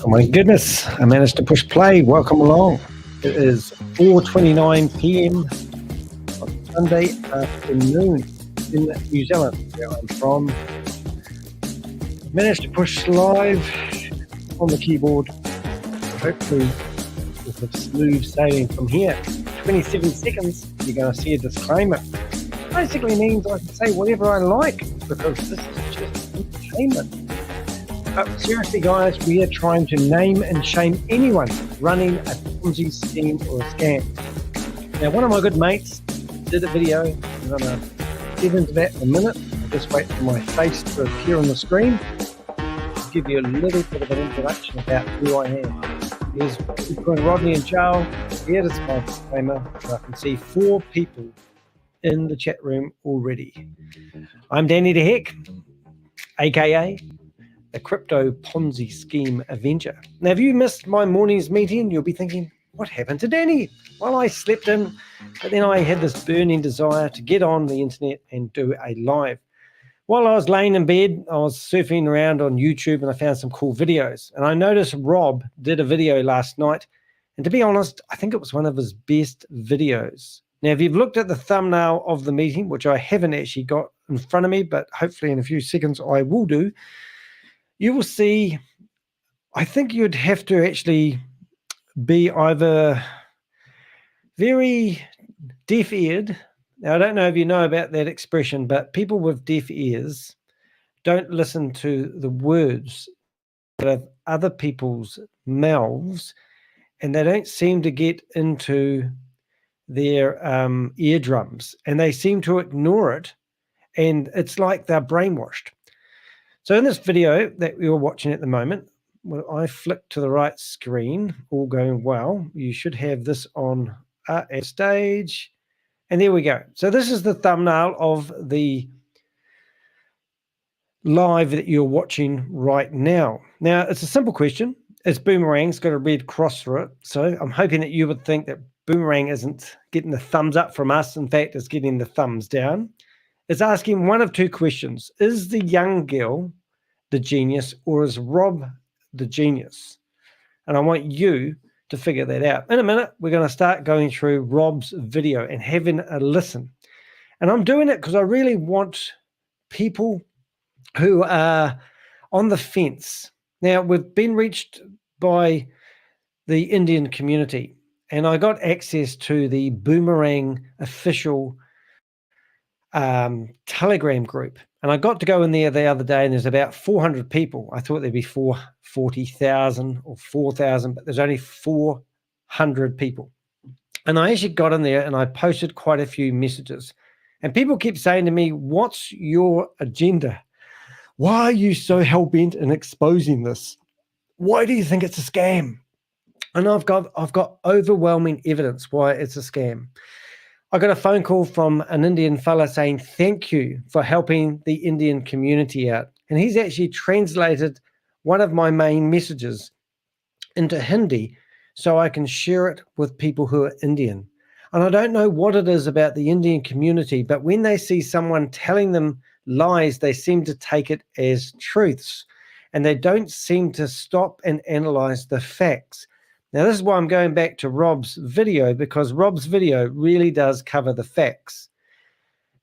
Oh my goodness, I managed to push play. Welcome along. It is 4:29 p.m. on Sunday afternoon in New Zealand, where I'm from. Managed to push live on the keyboard. Hopefully we'll have smooth sailing from here. 27 seconds, you're going to see a disclaimer. Basically means I can say whatever I like because this is just entertainment. But seriously, guys, we are trying to name and shame anyone running a Ponzi scheme or a scam. Now, one of my good mates did a video. I'm going to get into that in a minute. I'll just wait for my face to appear on the screen. I'll give you a little bit of an introduction about who I am. Here's between Rodney and Joe. Here is my disclaimer. I can see 4 people in the chat room already. I'm Danny de Hek, aka the Crypto Ponzi Scheme Avenger. Now, if you missed my morning's meeting, you'll be thinking, what happened to Danny? Well, I slept in, but then I had this burning desire to get on the internet and do a live. While I was laying in bed, I was surfing around on YouTube and I found some cool videos. And I noticed Rob did a video last night. And to be honest, I think it was one of his best videos. Now, if you've looked at the thumbnail of the meeting, which I haven't actually got in front of me, but hopefully in a few seconds I will do, you will see, I think you'd have to actually be either very deaf-eared. Now, I don't know if you know about that expression, but people with deaf ears don't listen to the words of other people's mouths, and they don't seem to get into their eardrums, and they seem to ignore it, and it's like they're brainwashed. So in this video that you're watching at the moment, when I flick to the right screen, all going well, you should have this on at stage. And there we go. So this is the thumbnail of the live that you're watching right now. Now, it's a simple question. It's Boomerang. It's got a red cross through it. So I'm hoping that you would think that Boomerang isn't getting the thumbs up from us. In fact, it's getting the thumbs down. It's asking one of 2 questions. Is the young girl the genius, or is Rob the genius? And I want you to figure that out. In a minute, we're going to start going through Rob's video and having a listen. And I'm doing it because I really want people who are on the fence. Now, we've been reached by the Indian community, and I got access to the Boomerang official Telegram group. And I got to go in there the other day, and there's about 400 people. I thought there'd be 40,000 or 4,000, but there's only 400 people. And I actually got in there and I posted quite a few messages. And people keep saying to me, what's your agenda? Why are you so hell-bent in exposing this? Why do you think it's a scam? And I've got overwhelming evidence why it's a scam. I got a phone call from an Indian fella saying, thank you for helping the Indian community out. And he's actually translated one of my main messages into Hindi so I can share it with people who are Indian. And I don't know what it is about the Indian community, but when they see someone telling them lies, they seem to take it as truths. And they don't seem to stop and analyze the facts. Now, this is why I'm going back to Rob's video, because Rob's video really does cover the facts.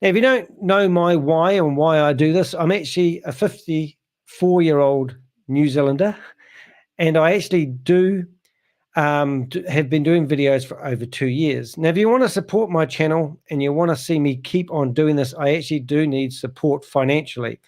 Now, if you don't know my why and why I do this, I'm actually a 54-year-old New Zealander, and I actually have been doing videos for over 2 years. Now, if you want to support my channel and you want to see me keep on doing this, I actually do need support financially.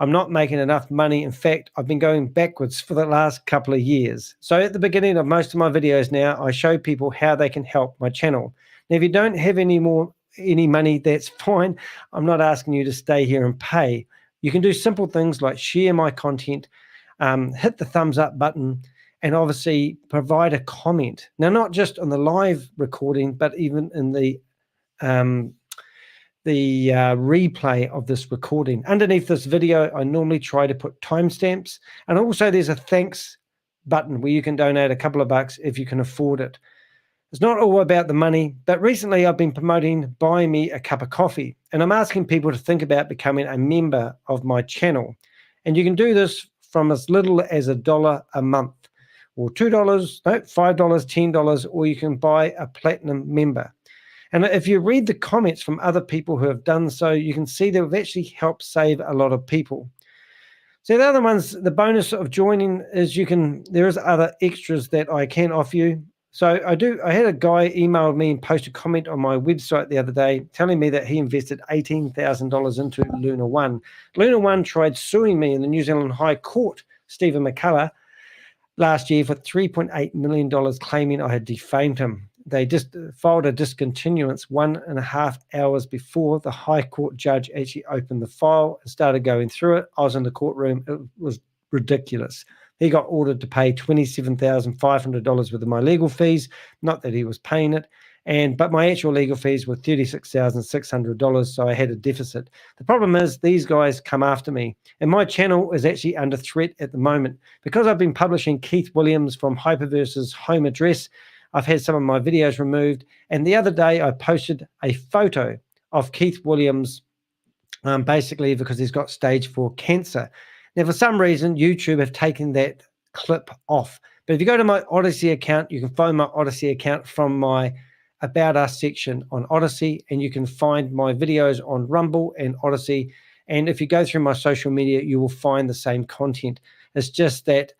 I'm not making enough money. In fact, I've been going backwards for the last couple of years. So at the beginning of most of my videos now, I show people how they can help my channel. Now, if you don't have any money, that's fine. I'm not asking you to stay here and pay. You can do simple things like share my content, hit the thumbs up button, and obviously provide a comment. Now, not just on the live recording, but even in the replay of this recording. Underneath this video, I normally try to put timestamps, and also there's a thanks button where you can donate a couple of bucks if you can afford it. It's not all about the money, but recently I've been promoting Buy Me a Cup of Coffee, and I'm asking people to think about becoming a member of my channel. And you can do this from as little as $1 a month. or $2, no, $5, $10, or you can buy a platinum member. And if you read the comments from other people who have done so, you can see that we've actually helped save a lot of people. So the other ones, the bonus of joining is there is other extras that I can offer you. So I had a guy emailed me and post a comment on my website the other day telling me that he invested $18,000 into Luna One. Luna One tried suing me in the New Zealand High Court, Stephen McCullough, last year for $3.8 million, claiming I had defamed him. They just filed a discontinuance 1.5 hours before the High Court judge actually opened the file and started going through it. I was in the courtroom. It was ridiculous. He got ordered to pay $27,500 worth of my legal fees, not that he was paying it, but my actual legal fees were $36,600, so I had a deficit. The problem is these guys come after me, and my channel is actually under threat at the moment. Because I've been publishing Keith Williams from Hyperverse's home address, I've had some of my videos removed, and the other day I posted a photo of Keith Williams basically because he's got stage 4 cancer. Now, for some reason, YouTube have taken that clip off. But if you go to my Odyssey account, you can find my Odyssey account from my About Us section on Odyssey, and you can find my videos on Rumble and Odyssey. And if you go through my social media, you will find the same content. It's just that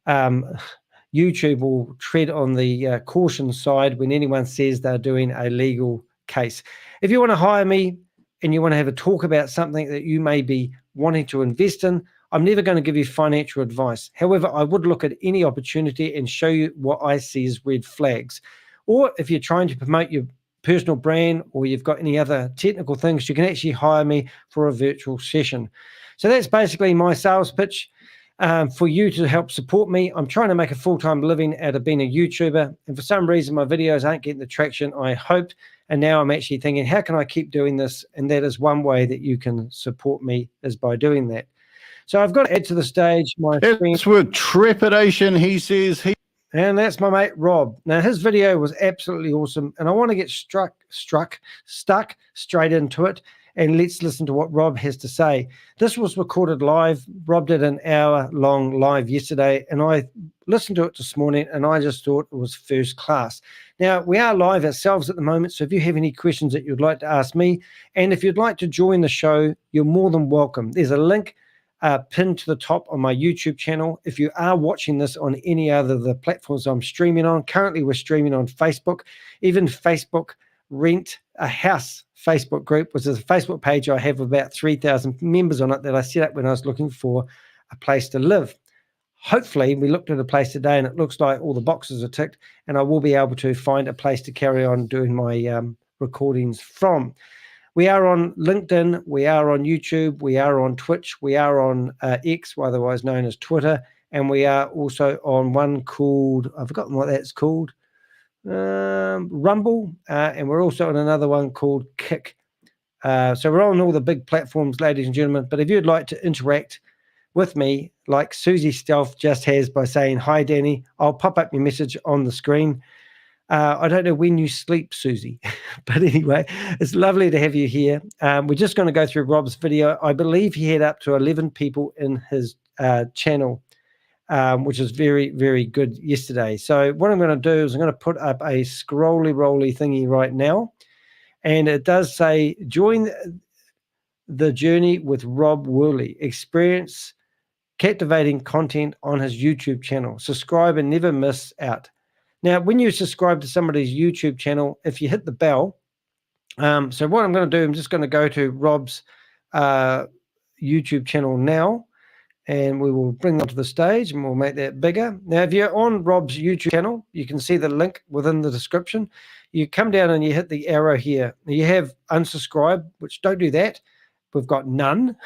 YouTube will tread on the caution side when anyone says they're doing a legal case. If you want to hire me and you want to have a talk about something that you may be wanting to invest in, I'm never going to give you financial advice. However, I would look at any opportunity and show you what I see as red flags. Or if you're trying to promote your personal brand or you've got any other technical things, you can actually hire me for a virtual session. So that's basically my sales pitch for you to help support me. I'm trying to make a full-time living out of being a YouTuber, and for some reason my videos aren't getting the traction I hoped, and now I'm actually thinking, how can I keep doing this? And that is one way that you can support me, is by doing that. So I've got to add to the stage my screen. It's with trepidation, he says. And that's my mate Rob. Now his video was absolutely awesome, and I want to get stuck straight into it, and let's listen to what Rob has to say. This was recorded live. Rob did an hour-long live yesterday, and I listened to it this morning, and I just thought it was first class. Now, we are live ourselves at the moment, so if you have any questions that you'd like to ask me, and if you'd like to join the show, you're more than welcome. There's a link pinned to the top on my YouTube channel. If you are watching this on any other of the platforms I'm streaming on, currently we're streaming on Facebook. Even Facebook Rent a House Facebook group, which is a Facebook page I have about 3,000 members on it, that I set up when I was looking for a place to live. Hopefully, we looked at a place today and it looks like all the boxes are ticked, and I will be able to find a place to carry on doing my recordings from. We are on LinkedIn, we are on YouTube, we are on Twitch, we are on X, otherwise known as Twitter, and we are also on one called, I've forgotten what that's called, Rumble, and we're also on another one called Kick. So we're on all the big platforms, ladies and gentlemen, but if you'd like to interact with me, like Susie Stealth just has by saying, "Hi, Danny," I'll pop up your message on the screen. I don't know when you sleep, Susie, but anyway, it's lovely to have you here. We're just going to go through Rob's video. I believe he had up to 11 people in his channel, which is very, very good yesterday. So what I'm going to do is I'm going to put up a scrolly-rolly thingy right now, and it does say, join the journey with Rob Woolley. Experience captivating content on his YouTube channel. Subscribe and never miss out. Now, when you subscribe to somebody's YouTube channel, if you hit the bell, so what I'm going to do, I'm just going to go to Rob's YouTube channel now, and we will bring them to the stage, and we'll make that bigger. Now, if you're on Rob's YouTube channel, you can see the link within the description. You come down and you hit the arrow here. You have unsubscribe, which don't do that. We've got none,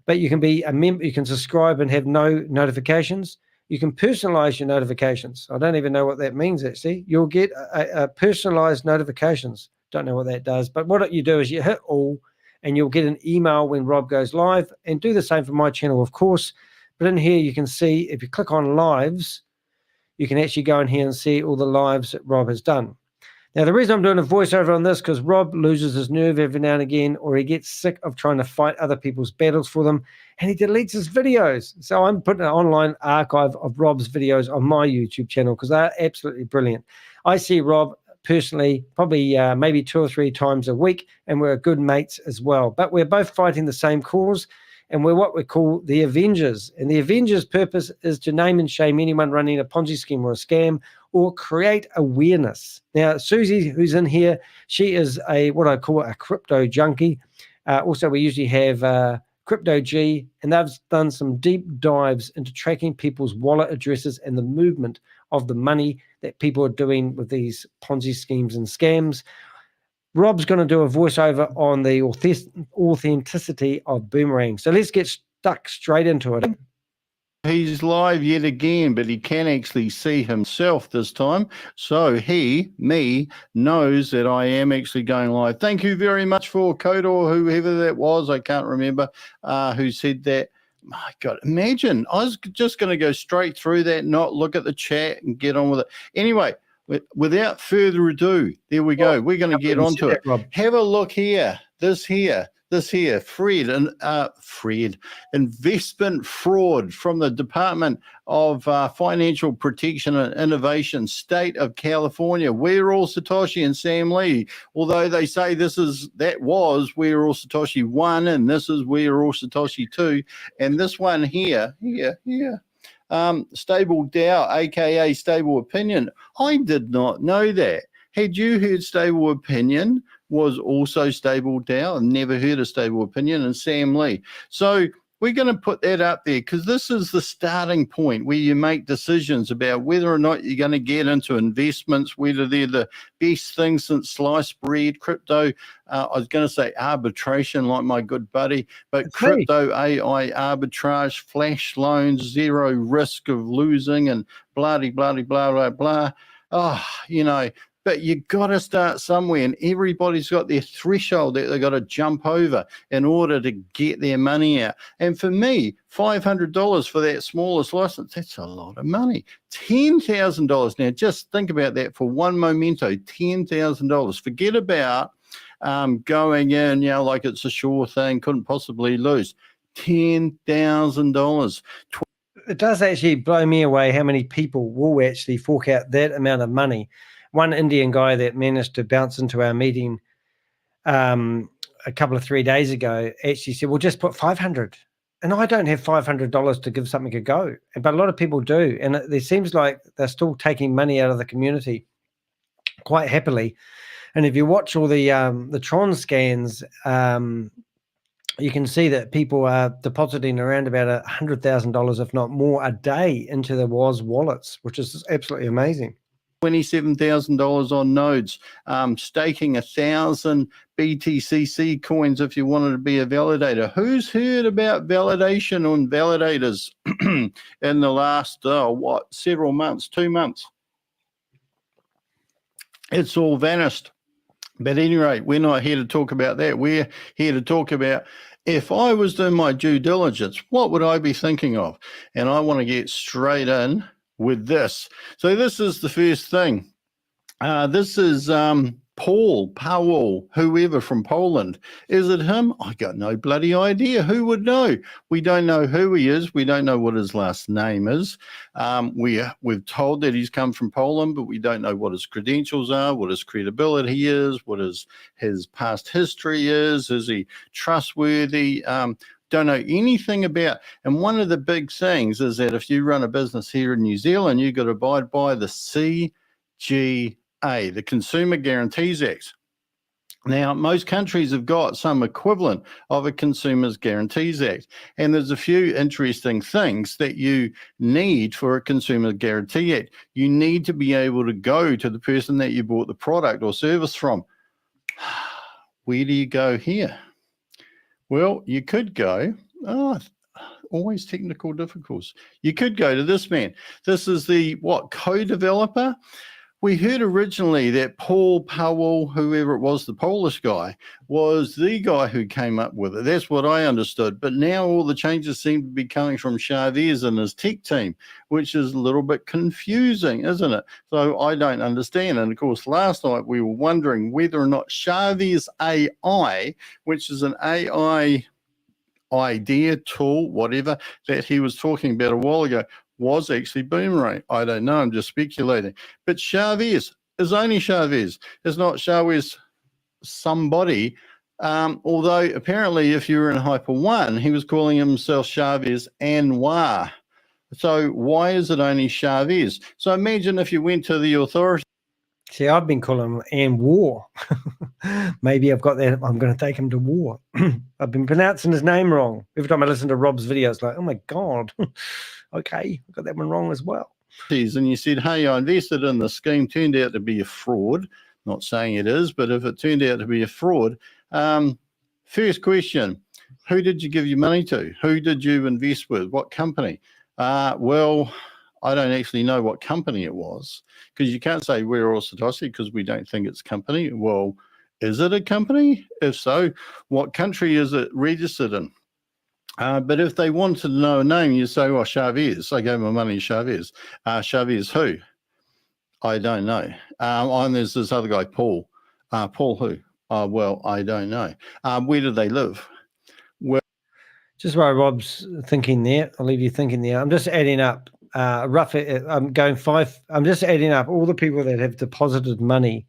but you can be a member. You can subscribe and have no notifications. You can personalize your notifications. I don't even know what that means, actually. You'll get a personalized notifications. Don't know what that does. But what you do is you hit all, and you'll get an email when Rob goes live. And do the same for my channel, of course. But in here, you can see, if you click on lives, you can actually go in here and see all the lives that Rob has done. Now, the reason I'm doing a voiceover on this because Rob loses his nerve every now and again, or he gets sick of trying to fight other people's battles for them, and he deletes his videos. So I'm putting an online archive of Rob's videos on my YouTube channel because they're absolutely brilliant. I see Rob personally probably maybe 2 or 3 times a week, and we're good mates as well. But we're both fighting the same cause, and we're what we call the Avengers. And the Avengers' purpose is to name and shame anyone running a Ponzi scheme or a scam, or create awareness. Now, Susie, who's in here, she is what I call a crypto junkie. Also, we usually have Crypto G, and they've done some deep dives into tracking people's wallet addresses and the movement of the money that people are doing with these Ponzi schemes and scams. Rob's going to do a voiceover on the authenticity of Boomerang. So let's get stuck straight into it. He's live yet again, but he can actually see himself this time. So me, knows that I am actually going live. Thank you very much for Kodor, whoever that was, I can't remember, who said that. My God, imagine, I was just going to go straight through that, not look at the chat and get on with it. Anyway, without further ado, there we go. We're going to get onto it. Have a look here, this here, Fred, investment fraud from the Department of Financial Protection and Innovation, State of California. We're all Satoshi and Sam Lee, although they say that was We're all Satoshi 1 and this is We're all Satoshi 2, and this one here, Stable Dow, aka Stable Opinion. I did not know that. Had you heard Stable Opinion was also Stable Dow? I've never heard of Stable Opinion, and Sam Lee. So we're going to put that up there because this is the starting point where you make decisions about whether or not you're going to get into investments, whether they're the best thing since sliced bread, crypto. I was going to say arbitration like my good buddy, but that's crypto, AI, arbitrage, flash loans, zero risk of losing, and blah, blah, blah, blah, blah, blah. Oh, but you got to start somewhere, and everybody's got their threshold that they got to jump over in order to get their money out. And for me, $500 for that smallest license, that's a lot of money. $10,000. Now, just think about that for one momento, $10,000. Forget about going in, like it's a sure thing, couldn't possibly lose. $10,000. It does actually blow me away how many people will actually fork out that amount of money. One Indian guy that managed to bounce into our meeting a couple of 3 days ago actually said, well, just put 500. And I don't have $500 to give something a go. But a lot of people do. And it seems like they're still taking money out of the community quite happily. And if you watch all the Tron scans, you can see that people are depositing around about $100,000, if not more, a day into the WOZ wallets, which is absolutely amazing. $27,000 on nodes, staking 1,000 BTCC coins if you wanted to be a validator. Who's heard about validation on validators in the last, several months, 2 months? It's all vanished. But at any rate, we're not here to talk about that. We're here to talk about, if I was doing my due diligence, what would I be thinking of? And I want to get straight in with this. So this is the first thing. This is Powell, whoever from Poland. Is it him? I got no bloody idea. Who would know? We don't know who he is. We don't know what his last name is. We've told that he's come from Poland, but we don't know what his credentials are, what his credibility is, what his past history is. Is he trustworthy? Don't know anything about. And one of the big things is that if you run a business here in New Zealand, you've got to abide by the CGA, the Consumer Guarantees Act. Now, most countries have got some equivalent of a Consumers Guarantees Act. And there's a few interesting things that you need for a Consumer Guarantee Act. You need to be able to go to the person that you bought the product or service from. Where do you go here? Well, you could go, always technical difficulties. You could go to this man. This is the, co-developer? We heard originally that Powell, whoever it was, the Polish guy, was the guy who came up with it. That's what I understood. But now all the changes seem to be coming from Shavez and his tech team, which is a little bit confusing, isn't it? So I don't understand. And of course, last night we were wondering whether or not Shavez AI, which is an AI idea, tool, whatever, that he was talking about a while ago, was actually Boomerang. I don't know. I'm just speculating. But Shavez is only Shavez. It's not Shavez somebody. Although apparently if you were in Hyper 1, he was calling himself Shavez Anwar. So why is it only Shavez? So imagine if you went to the authorities. See, I've been calling him Ann War. Maybe I've got that. I'm going to take him to war. I've been pronouncing his name wrong. Every time I listen to Rob's videos, like, oh my God. Okay, I got that one wrong as well. And you said, hey, I invested in the scheme, turned out to be a fraud. Not saying it is, but if it turned out to be a fraud, first question, who did you give your money to? Who did you invest with? What company? Well, I don't actually know what company it was, because you can't say we're all Satoshi because we don't think it's company. Well, is it a company? If so, what country is it registered in? But if they wanted to know a name, you say, well, Shavez. I gave my money to Shavez. Shavez who? I don't know. And there's this other guy, Paul. Paul who? Well, I don't know. Where do they live? Well, just while Rob's thinking there, I'll leave you thinking there. I'm just adding up I'm just adding up all the people that have deposited money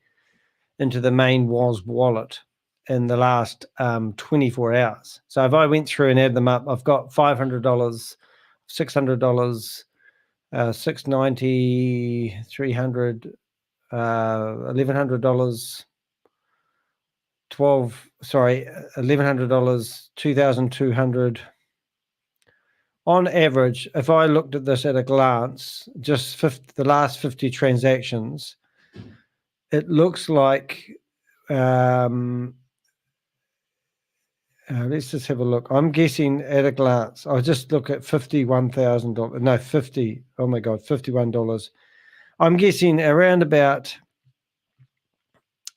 into the main WOS wallet in the last 24 hours. So if I went through and add them up, I've got $500, $600, $690, $300, $1,100, $1,100, $2,200. On average, if I looked at this at a glance, just the last 50 transactions, it looks like, let's just have a look. I'm guessing at a glance, I'll just look at $51,000. No, 50. Oh my God, $51. I'm guessing around about,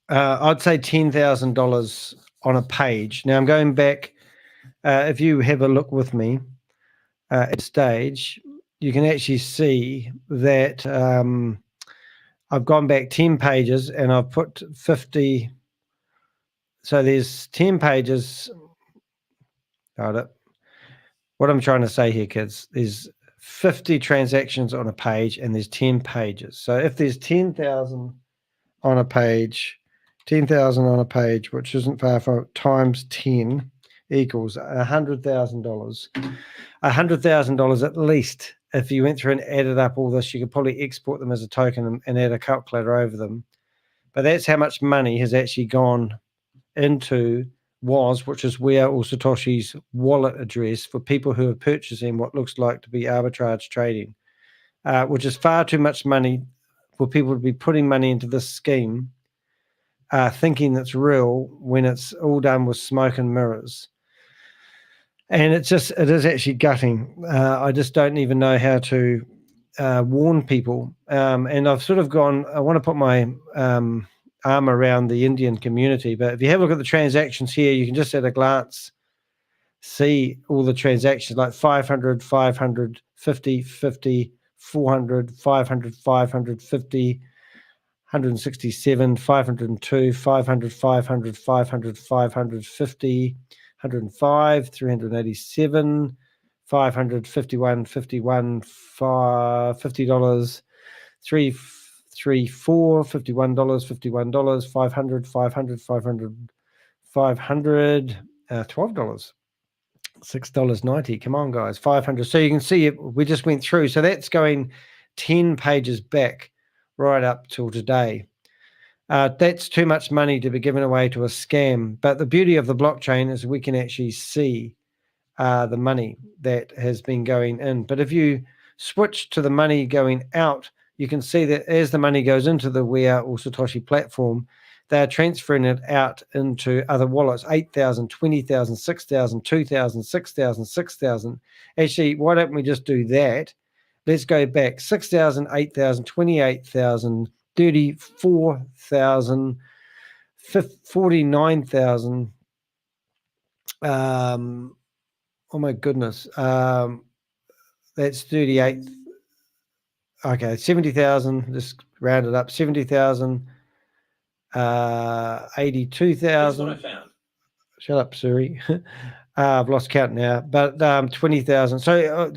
I'd say $10,000 on a page. Now I'm going back. If you have a look with me, at stage, you can actually see that I've gone back 10 pages and I've put 50. So there's 10 pages. Got it. What I'm trying to say here, kids, there's 50 transactions on a page and there's 10 pages. So if there's 10,000 on a page, 10,000 on a page, which isn't far from times 10 equals $100,000. $100,000 at least. If you went through and added up all this, you could probably export them as a token and add a calculator over them. But that's how much money has actually gone into WOS, which is where all Satoshi's wallet address for people who are purchasing what looks like to be arbitrage trading, which is far too much money for people to be putting money into this scheme, thinking that's real when it's all done with smoke and mirrors. And it is actually gutting. I just don't even know how to warn people. And I've sort of gone, I want to put my arm around the Indian community. But if you have a look at the transactions here, you can just at a glance see all the transactions like 500, 500, 50, 50, 400, 500, 550, 167, 502, 500, 500, 500, 550, 105, 387, 551, 51, $50, 334, $51, $51, 500, 500, 500, 500, $12, $6.90. Come on, guys, 500. So you can see it, we just went through. So that's going 10 pages back right up till today. That's too much money to be given away to a scam. But the beauty of the blockchain is we can actually see the money that has been going in. But if you switch to the money going out, you can see that as the money goes into the We Are or Satoshi platform, they're transferring it out into other wallets, 8,000, 20,000, 6,000, 2,000, 6,000, 6,000. Actually, why don't we just do that? Let's go back 6,000, 8,000, 28,000, 34,000, 49,000. Oh my goodness. That's 38. Okay, 70,000. Just round it up. 70,000. 82,000. Shut up, Siri. I've lost count now. But 20,000. So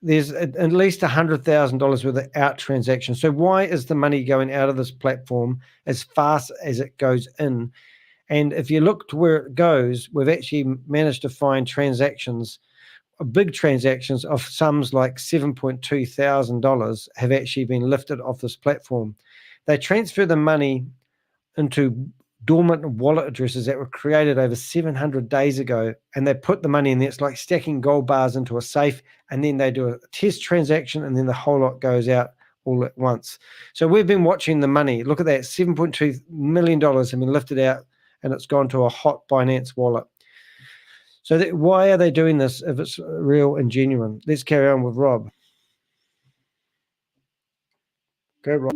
there's at least $100,000 worth of out transactions. So why is the money going out of this platform as fast as it goes in? And if you look to where it goes, we've actually managed to find transactions, big transactions of sums like $7,200 have actually been lifted off this platform. They transfer the money into dormant wallet addresses that were created over 700 days ago, and they put the money in there. It's like stacking gold bars into a safe, and then they do a test transaction, and then the whole lot goes out all at once. So we've been watching the money. Look at that, $7.2 million have been lifted out, and it's gone to a hot Binance wallet. So why are they doing this if it's real and genuine? Let's carry on with Rob. Go, Rob.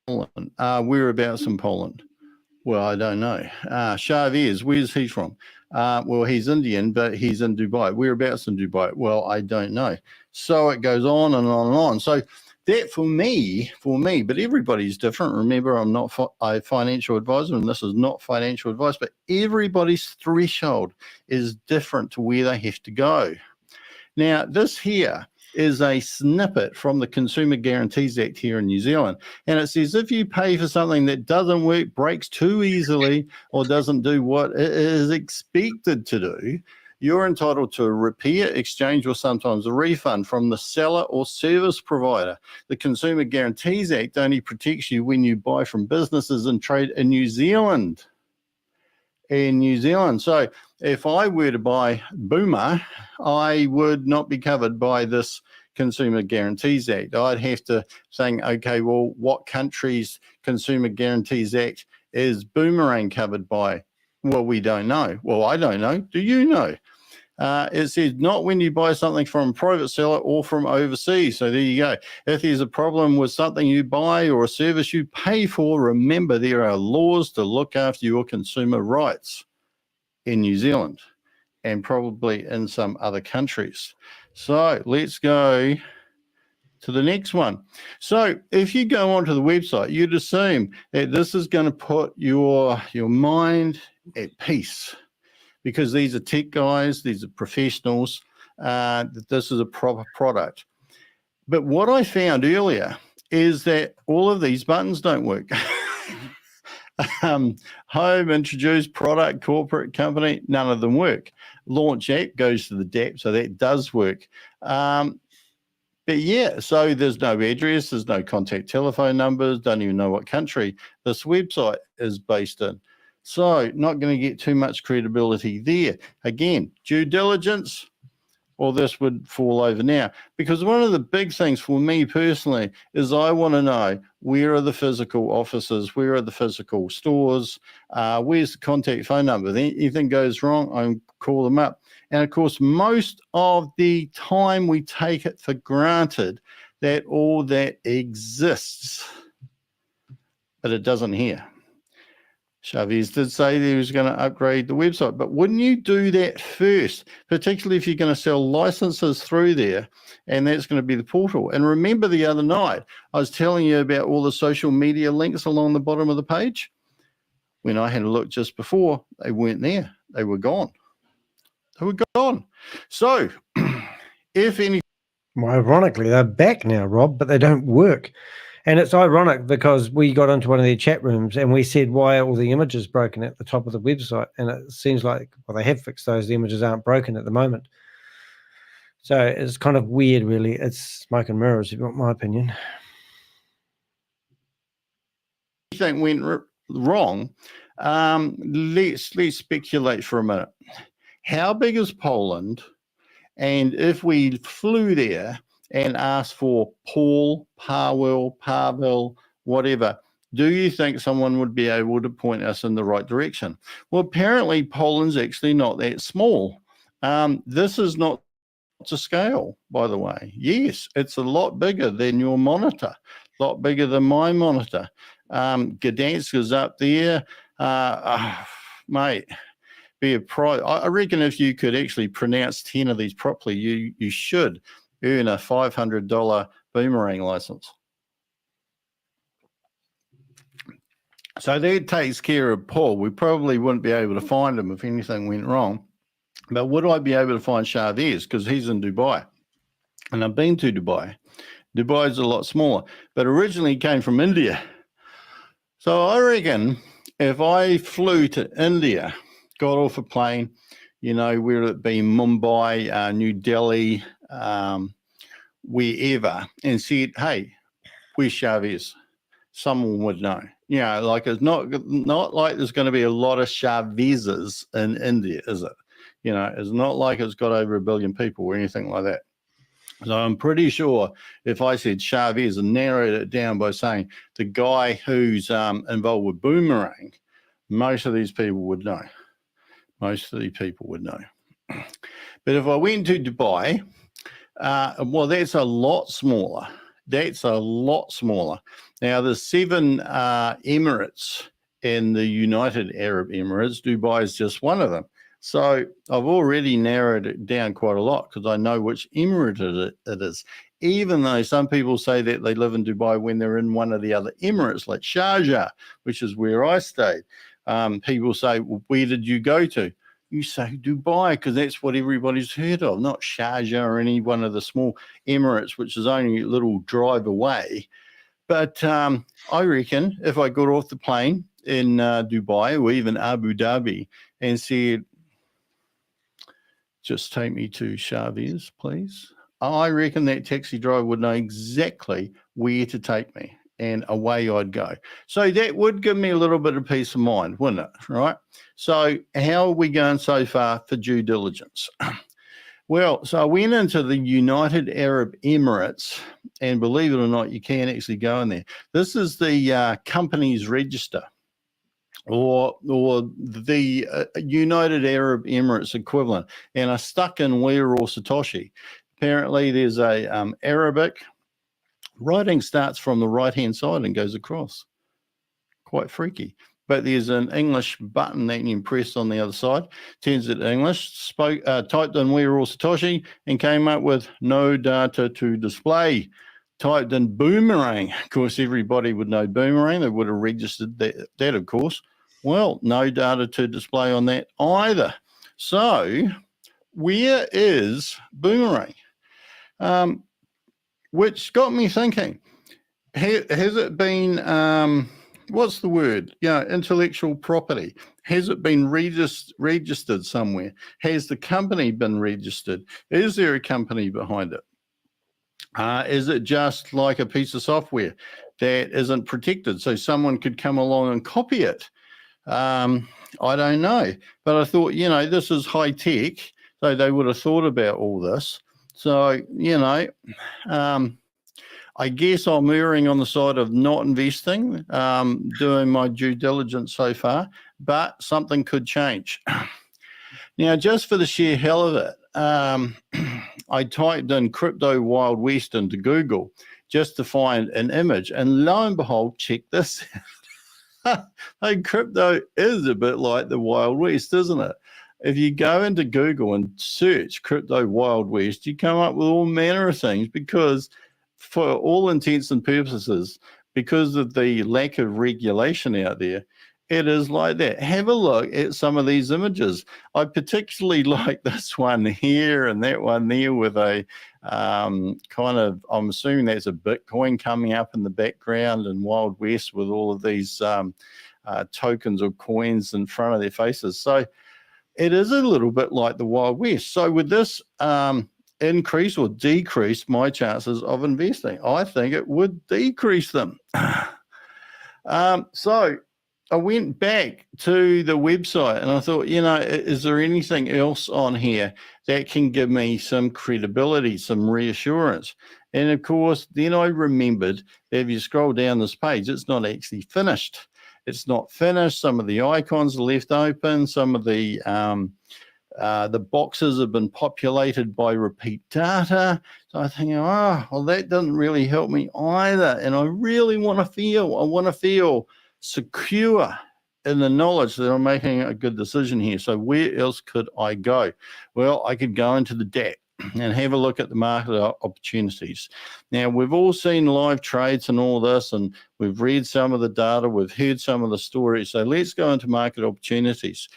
Poland. Whereabouts in Poland? Well, I don't know. Shavez, where's he from? Well, he's Indian, but he's in Dubai. Whereabouts in Dubai? Well, I don't know. So it goes on and on and on. So that for me, but everybody's different. Remember, I'm not a financial advisor, and this is not financial advice, but everybody's threshold is different to where they have to go. Now, this here is a snippet from the Consumer Guarantees Act here in New Zealand. And it says if you pay for something that doesn't work, breaks too easily, or doesn't do what it is expected to do, you're entitled to a repair, exchange, or sometimes a refund from the seller or service provider. The Consumer Guarantees Act only protects you when you buy from businesses and trade in New Zealand. So if I were to buy Boomer, I would not be covered by this Consumer Guarantees Act. I'd have to think, okay, well, what country's Consumer Guarantees Act is Boomerang covered by? Well, we don't know. Well, I don't know. Do you know? It says not when you buy something from a private seller or from overseas. So there you go. If there's a problem with something you buy or a service you pay for, remember there are laws to look after your consumer rights in New Zealand and probably in some other countries. So let's go to the next one. So if you go onto the website, you'd assume that this is going to put your mind at peace, because these are tech guys, these are professionals, that this is a proper product. But what I found earlier is that all of these buttons don't work. Home, introduce, product, corporate, company, none of them work. Launch app goes to the DApp, so that does work. But yeah, so there's no address, there's no contact telephone numbers, don't even know what country this website is based in. So not going to get too much credibility there. Again, due diligence, or this would fall over now. Because one of the big things for me personally is I want to know where are the physical offices, where are the physical stores, where's the contact phone number. If anything goes wrong, I call them up. And of course, most of the time we take it for granted that all that exists, but it doesn't here. Shavez did say that he was going to upgrade the website, but wouldn't you do that first, particularly if you're going to sell licenses through there, and that's going to be the portal? And remember the other night, I was telling you about all the social media links along the bottom of the page. When I had a look just before, they weren't there. They were gone. So if any... Well, ironically, they're back now, Rob, but they don't work. And it's ironic because we got into one of their chat rooms and we said, why are all the images broken at the top of the website? And it seems like, well, they have fixed those. The images aren't broken at the moment. So it's kind of weird, really. It's smoke and mirrors, if you want my opinion. Anything went wrong, let's speculate for a minute. How big is Poland? And if we flew there and asked for Powell, whatever, do you think someone would be able to point us in the right direction? Well, apparently Poland's actually not that small. This is not to scale, by the way. Yes, it's a lot bigger than your monitor, a lot bigger than my monitor. Gdansk is up there. Mate, be a prize. I reckon if you could actually pronounce 10 of these properly, you should earn a $500 Boomerang license. So that takes care of Paul. We probably wouldn't be able to find him if anything went wrong. But would I be able to find Shavez? Because he's in Dubai. And I've been to Dubai. Dubai is a lot smaller, but originally came from India. So I reckon if I flew to India, got off a plane, you know, whether it be Mumbai, New Delhi, wherever, and said, hey, where's Shavez? Someone would know. You know, like it's not like there's going to be a lot of Shavezes in India, is it? You know, it's not like it's got over 1 billion people or anything like that. So I'm pretty sure if I said Shavez and narrowed it down by saying the guy who's involved with Boomerang, most of these people would know. Most of the people would know. But if I went to Dubai, well, that's a lot smaller. That's a lot smaller. Now, there's 7 Emirates in the United Arab Emirates. Dubai is just one of them. So I've already narrowed it down quite a lot because I know which emirate it is, even though some people say that they live in Dubai when they're in one of the other emirates, like Sharjah, which is where I stayed. People say, well, where did you go to? You say Dubai because that's what everybody's heard of, not Sharjah or any one of the small emirates, which is only a little drive away. But I reckon if I got off the plane in Dubai or even Abu Dhabi and said, just take me to Shavez, please, I reckon that taxi driver would know exactly where to take me and away I'd go. So that would give me a little bit of peace of mind, wouldn't it? Right? So how are we going so far for due diligence? Well, so I went into the United Arab Emirates, and believe it or not, you can actually go in there. This is the company's register, or the United Arab Emirates equivalent. And I stuck in Where or Satoshi. Apparently there's a Arabic. Writing starts from the right-hand side and goes across. Quite freaky. But there's an English button that you can press on the other side. Turns it to English. Typed in Where or Satoshi and came up with no data to display. Typed in Boomerang. Of course, everybody would know Boomerang. They would have registered that of course. Well, no data to display on that either. So where is Boomerang? Which got me thinking, has it been, what's the word? Intellectual property. Has it been registered somewhere? Has the company been registered? Is there a company behind it? Is it just like a piece of software that isn't protected so someone could come along and copy it? I don't know. But I thought, this is high tech, so they would have thought about all this. So, I guess I'm erring on the side of not investing, doing my due diligence so far, but something could change. Now, just for the sheer hell of it, I typed in Crypto Wild West into Google just to find an image, and lo and behold, check this out. Hey, crypto is a bit like the Wild West, isn't it? If you go into Google and search Crypto Wild West, you come up with all manner of things because for all intents and purposes, because of the lack of regulation out there, it is like that. Have a look at some of these images. I particularly like this one here and that one there with a kind of, I'm assuming that's a Bitcoin coming up in the background and Wild West with all of these tokens or coins in front of their faces. So it is a little bit like the Wild West. So would this increase or decrease my chances of investing? I think it would decrease them. So I went back to the website and I thought, is there anything else on here that can give me some credibility, some reassurance? And of course, then I remembered that if you scroll down this page, it's not actually finished. It's not finished. Some of the icons are left open. Some of the The boxes have been populated by repeat data. So I think, well, that doesn't really help me either. And I really want to feel secure in the knowledge that I'm making a good decision here. So where else could I go? Well, I could go into the debt and have a look at the market opportunities. Now, we've all seen live trades and all this, and we've read some of the data, we've heard some of the stories. So let's go into market opportunities.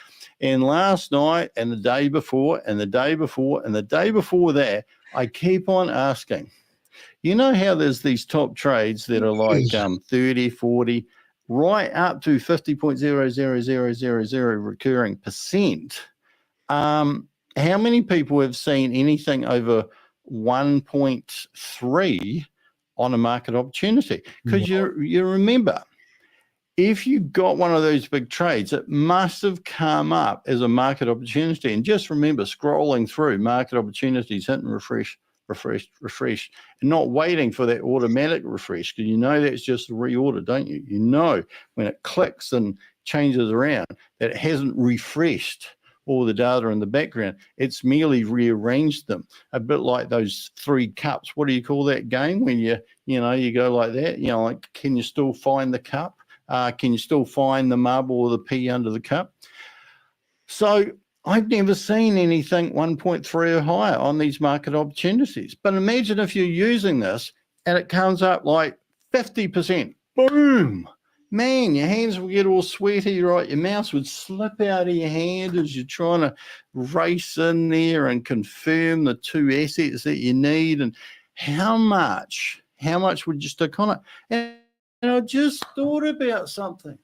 And last night and the day before and the day before and the day before that, I keep on asking, you know how there's these top trades that are like 30, 40, right up to 50.00000 recurring percent. How many people have seen anything over 1.3 on a market opportunity? Because you remember, if you got one of those big trades, it must have come up as a market opportunity. And just remember, scrolling through market opportunities, hitting refresh, and not waiting for that automatic refresh, because you know that's just a reorder, don't you? You know when it clicks and changes around that it hasn't refreshed all the data in the background. It's merely rearranged them, a bit like those 3 cups. What do you call that game when you go like that? Like, can you still find the cup? Can you still find the marble or the pea under the cup? So I've never seen anything 1.3 or higher on these market opportunities. But imagine if you're using this and it comes up like 50%. Boom! Man, your hands will get all sweaty, right? Your mouse would slip out of your hand as you're trying to race in there and confirm the 2 assets that you need. And how much would you stick on it? And I just thought about something.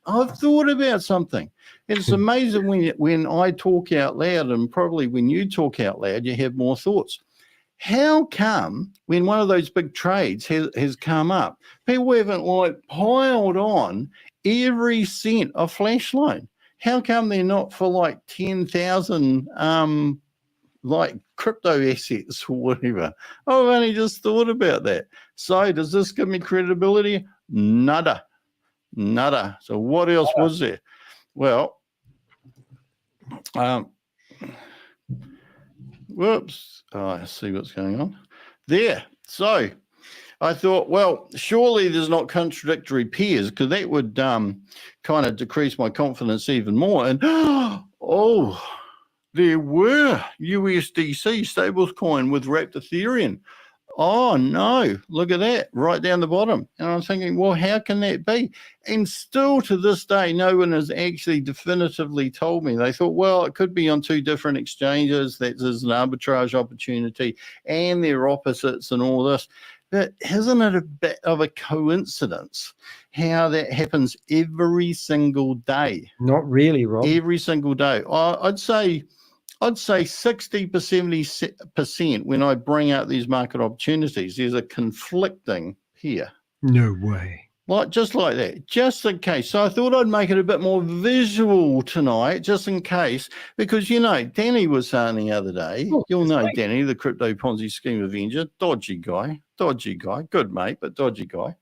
It's amazing when I talk out loud, and probably when you talk out loud, you have more thoughts. How come when one of those big trades has come up, people haven't piled on every cent of flash loan? How come they're not for 10,000 crypto assets or whatever? I've only just thought about that. So does this give me credibility? Nada. So what else was there? Well, whoops. Oh, I see what's going on there. So I thought, well, surely there's not contradictory pairs, because that would kind of decrease my confidence even more. And there were USDC stablecoin with wrapped Ethereum. Oh, no, look at that, right down the bottom. And I'm thinking, well, how can that be? And still to this day, no one has actually definitively told me. They thought, well, it could be on 2 different exchanges. That is an arbitrage opportunity, and they're opposites and all this. But isn't it a bit of a coincidence how that happens every single day? Not really, Rob. Every single day. I'd say 60 to 70% when I bring out these market opportunities, there's a conflicting here. No way. Just like that, just in case. So I thought I'd make it a bit more visual tonight, just in case, because, Danny was saying the other day, you'll know right. Danny, the Crypto Ponzi Scheme Avenger, dodgy guy, good mate, but dodgy guy.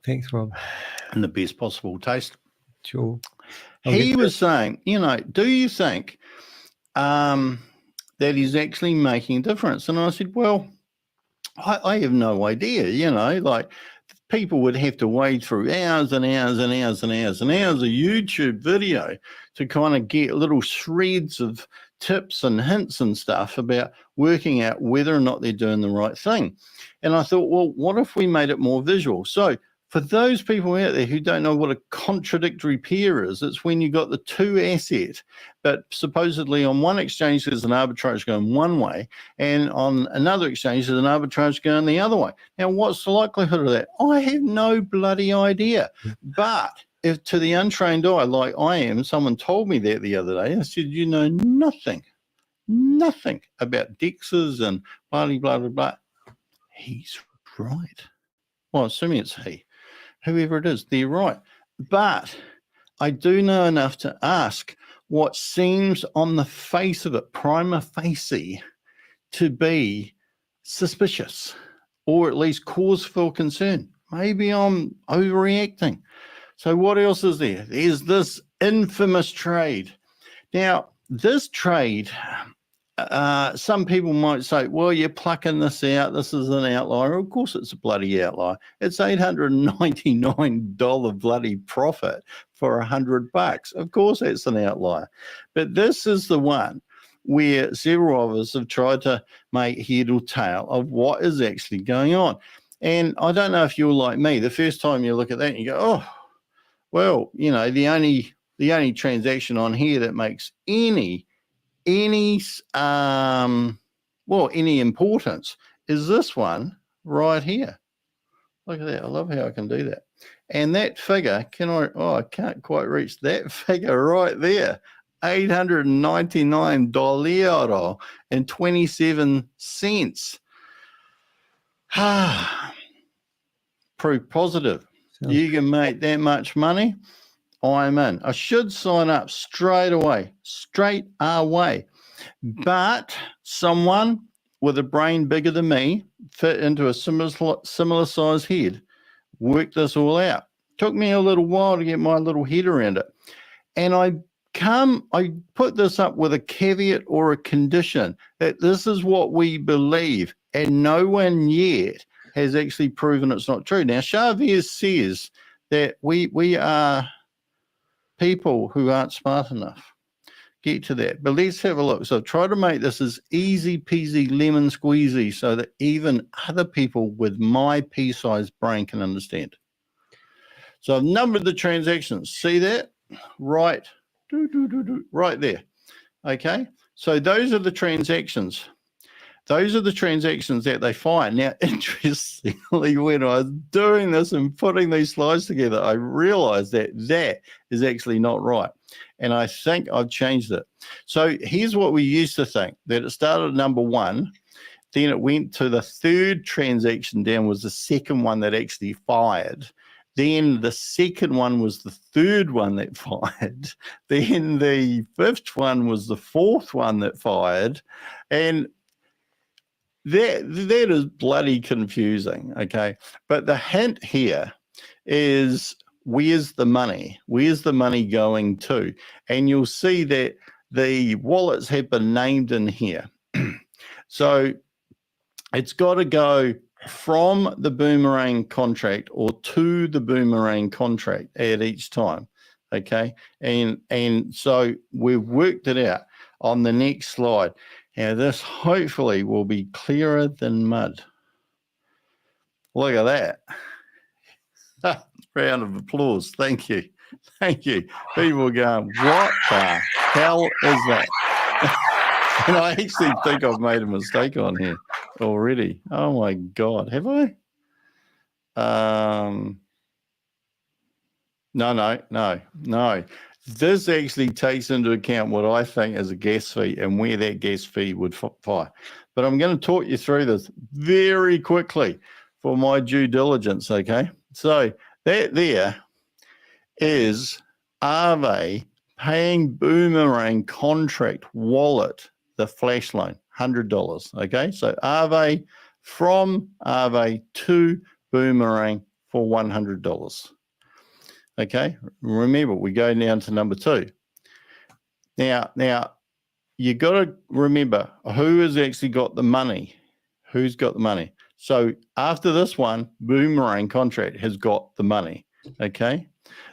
Thanks, Rob. In the best possible taste. Sure. He was saying, do you think that he's actually making a difference? And I said, well, I have no idea, people would have to wade through hours and hours and hours and hours and hours of YouTube video to kind of get little shreds of tips and hints and stuff about working out whether or not they're doing the right thing. And I thought, well, what if we made it more visual? So for those people out there who don't know what a contradictory pair is, it's when you got the 2 assets, but supposedly on one exchange there's an arbitrage going one way, and on another exchange there's an arbitrage going the other way. Now, what's the likelihood of that? I have no bloody idea. But if to the untrained eye, like I am, someone told me that the other day, I said, you know nothing about dexes and blah, blah, blah, blah. He's right. Well, assuming it's he. Whoever it is, they're right. But I do know enough to ask what seems on the face of it, prima facie, to be suspicious, or at least cause for concern. Maybe I'm overreacting. So what else is there? There's this infamous trade. Now, this trade, some people might say, well, you're plucking this out. This is an outlier. Of course, it's a bloody outlier. It's $899 bloody profit for $100. Of course, it's an outlier. But this is the one where several of us have tried to make head or tail of what is actually going on. And I don't know if you're like me. The first time you look at that, you go, oh, well, you know, the only transaction on here that makes any importance is this one right here. Look at that. I love how I can do that. And that figure, I can't quite reach that figure right there. $899.27. Proof positive. You can make that much money. I'm in. I should sign up straight away. But someone with a brain bigger than me fit into a similar size head, worked this all out. Took me a little while to get my little head around it. And I put this up with a caveat or a condition that this is what we believe, and no one yet has actually proven it's not true. Now, Shavez says that we are people who aren't smart enough. Get to that. But let's have a look. So try to make this as easy peasy lemon squeezy so that even other people with my pea-sized brain can understand. So I've numbered the transactions. See that? Right. Right there. Okay. So those are the transactions. Those are the transactions that they find. Now, interestingly, when I was doing this and putting these slides together, I realized that that is actually not right. And I think I've changed it. So here's what we used to think, that it started at number one, then it went to the third transaction down was the second one that actually fired. Then the second one was the third one that fired. Then the fifth one was the fourth one that fired. And that is bloody confusing, okay? But the hint here is where's the money? Where's the money going to? And you'll see that the wallets have been named in here. So it's got to go from the Boomerang contract or to the Boomerang contract at each time, okay? And so we've worked it out on the next slide. Now, this hopefully will be clearer than mud. Look at that. Round of applause. Thank you. Thank you. People are going, what the hell is that? And I actually think I've made a mistake on here already. Oh, my God. Have I? No. This actually takes into account what I think is a gas fee and where that gas fee would fire. But I'm going to talk you through this very quickly for my due diligence, okay? So that there is, are they paying Boomerang Contract wallet the flash loan, $100, okay? So are they to Boomerang for $100? Okay, remember, we go down to number two. Now you got to remember who has actually got the money. Who's got the money? So after this one, Boomerang Contract has got the money. Okay,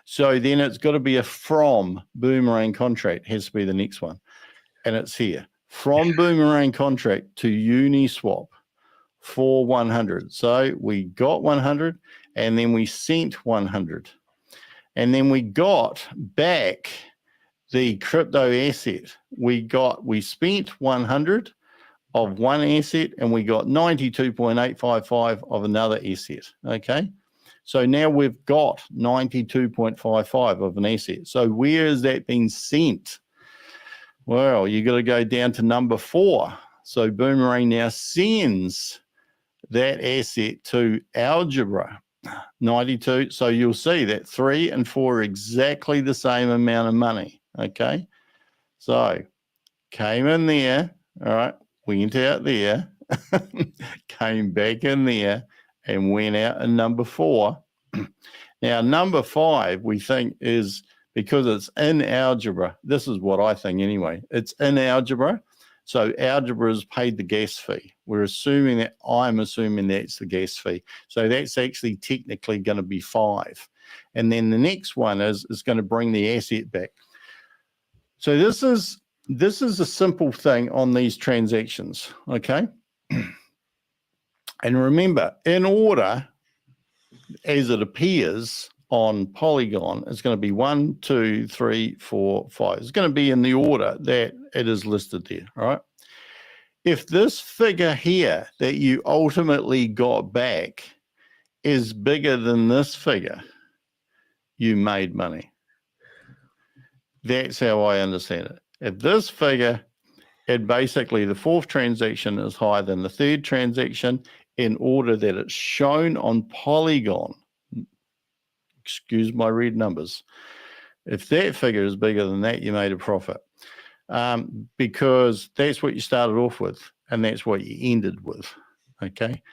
so then it's got to be a from Boomerang Contract, has to be the next one. And it's here. From Boomerang Contract to Uniswap for 100. So we got 100 and then we sent 100. And then we got back the crypto asset. We spent 100 of one asset and we got 92.855 of another asset. Okay. So now we've got 92.55 of an asset. So where is that being sent? Well, you got to go down to number 4. So Boomerang now sends that asset to Algebra. 92. So you'll see that 3 and 4 are exactly the same amount of money. Okay. So came in there. All right. Went out there. Came back in there and went out in number 4. Now, number 5, we think is because it's in algebra. This is what I think anyway. It's in algebra. So algebra has paid the gas fee. We're assuming that, I'm assuming that's the gas fee. So that's actually technically going to be 5. And then the next one is going to bring the asset back. So this is a simple thing on these transactions, okay? And remember, in order, as it appears on Polygon, it's going to be 1, 2, 3, 4, 5. It's going to be in the order that it is listed there, all right? If this figure here that you ultimately got back is bigger than this figure, you made money. That's how I understand it. If this figure, and basically the 4th transaction is higher than the 3rd transaction in order that it's shown on Polygon, excuse my red numbers, if that figure is bigger than that, you made a profit. Because that's what you started off with, and that's what you ended with, okay?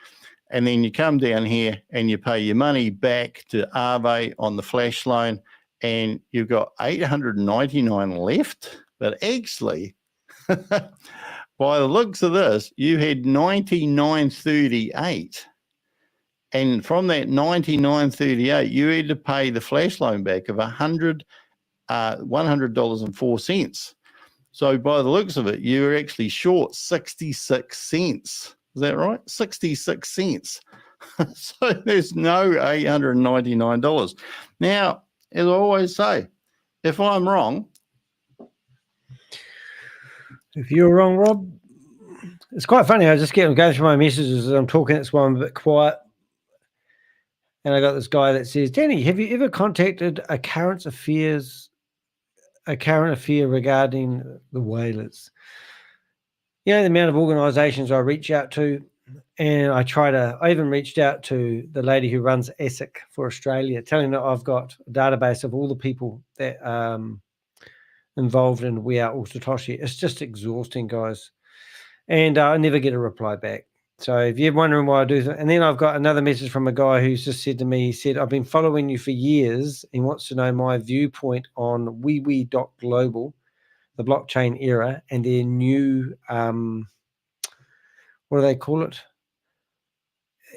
And then you come down here and you pay your money back to Arve on the flash loan, and you've got 899 left, but actually, by the looks of this, you had 9938. And from that 9938, you had to pay the flash loan back of $100.04. So by the looks of it, you're actually short 66 cents. Is that right? 66 cents. So there's no $899. Now, as I always say, if I'm wrong. If you're wrong, Rob, it's quite funny. I just going through my messages as I'm talking. That's why I'm a bit quiet. And I got this guy that says, Danny, have you ever contacted a current affair regarding the whalers? You know, the amount of organizations I reach out to, and I even reached out to the lady who runs ASIC for Australia, telling her I've got a database of all the people that involved in We Are All Satoshi. It's just exhausting, guys. And I never get a reply back. So if you're wondering why I do that, and then I've got another message from a guy who's just said to me, he said, I've been following you for years and wants to know my viewpoint on Global, the blockchain era, and their new, what do they call it?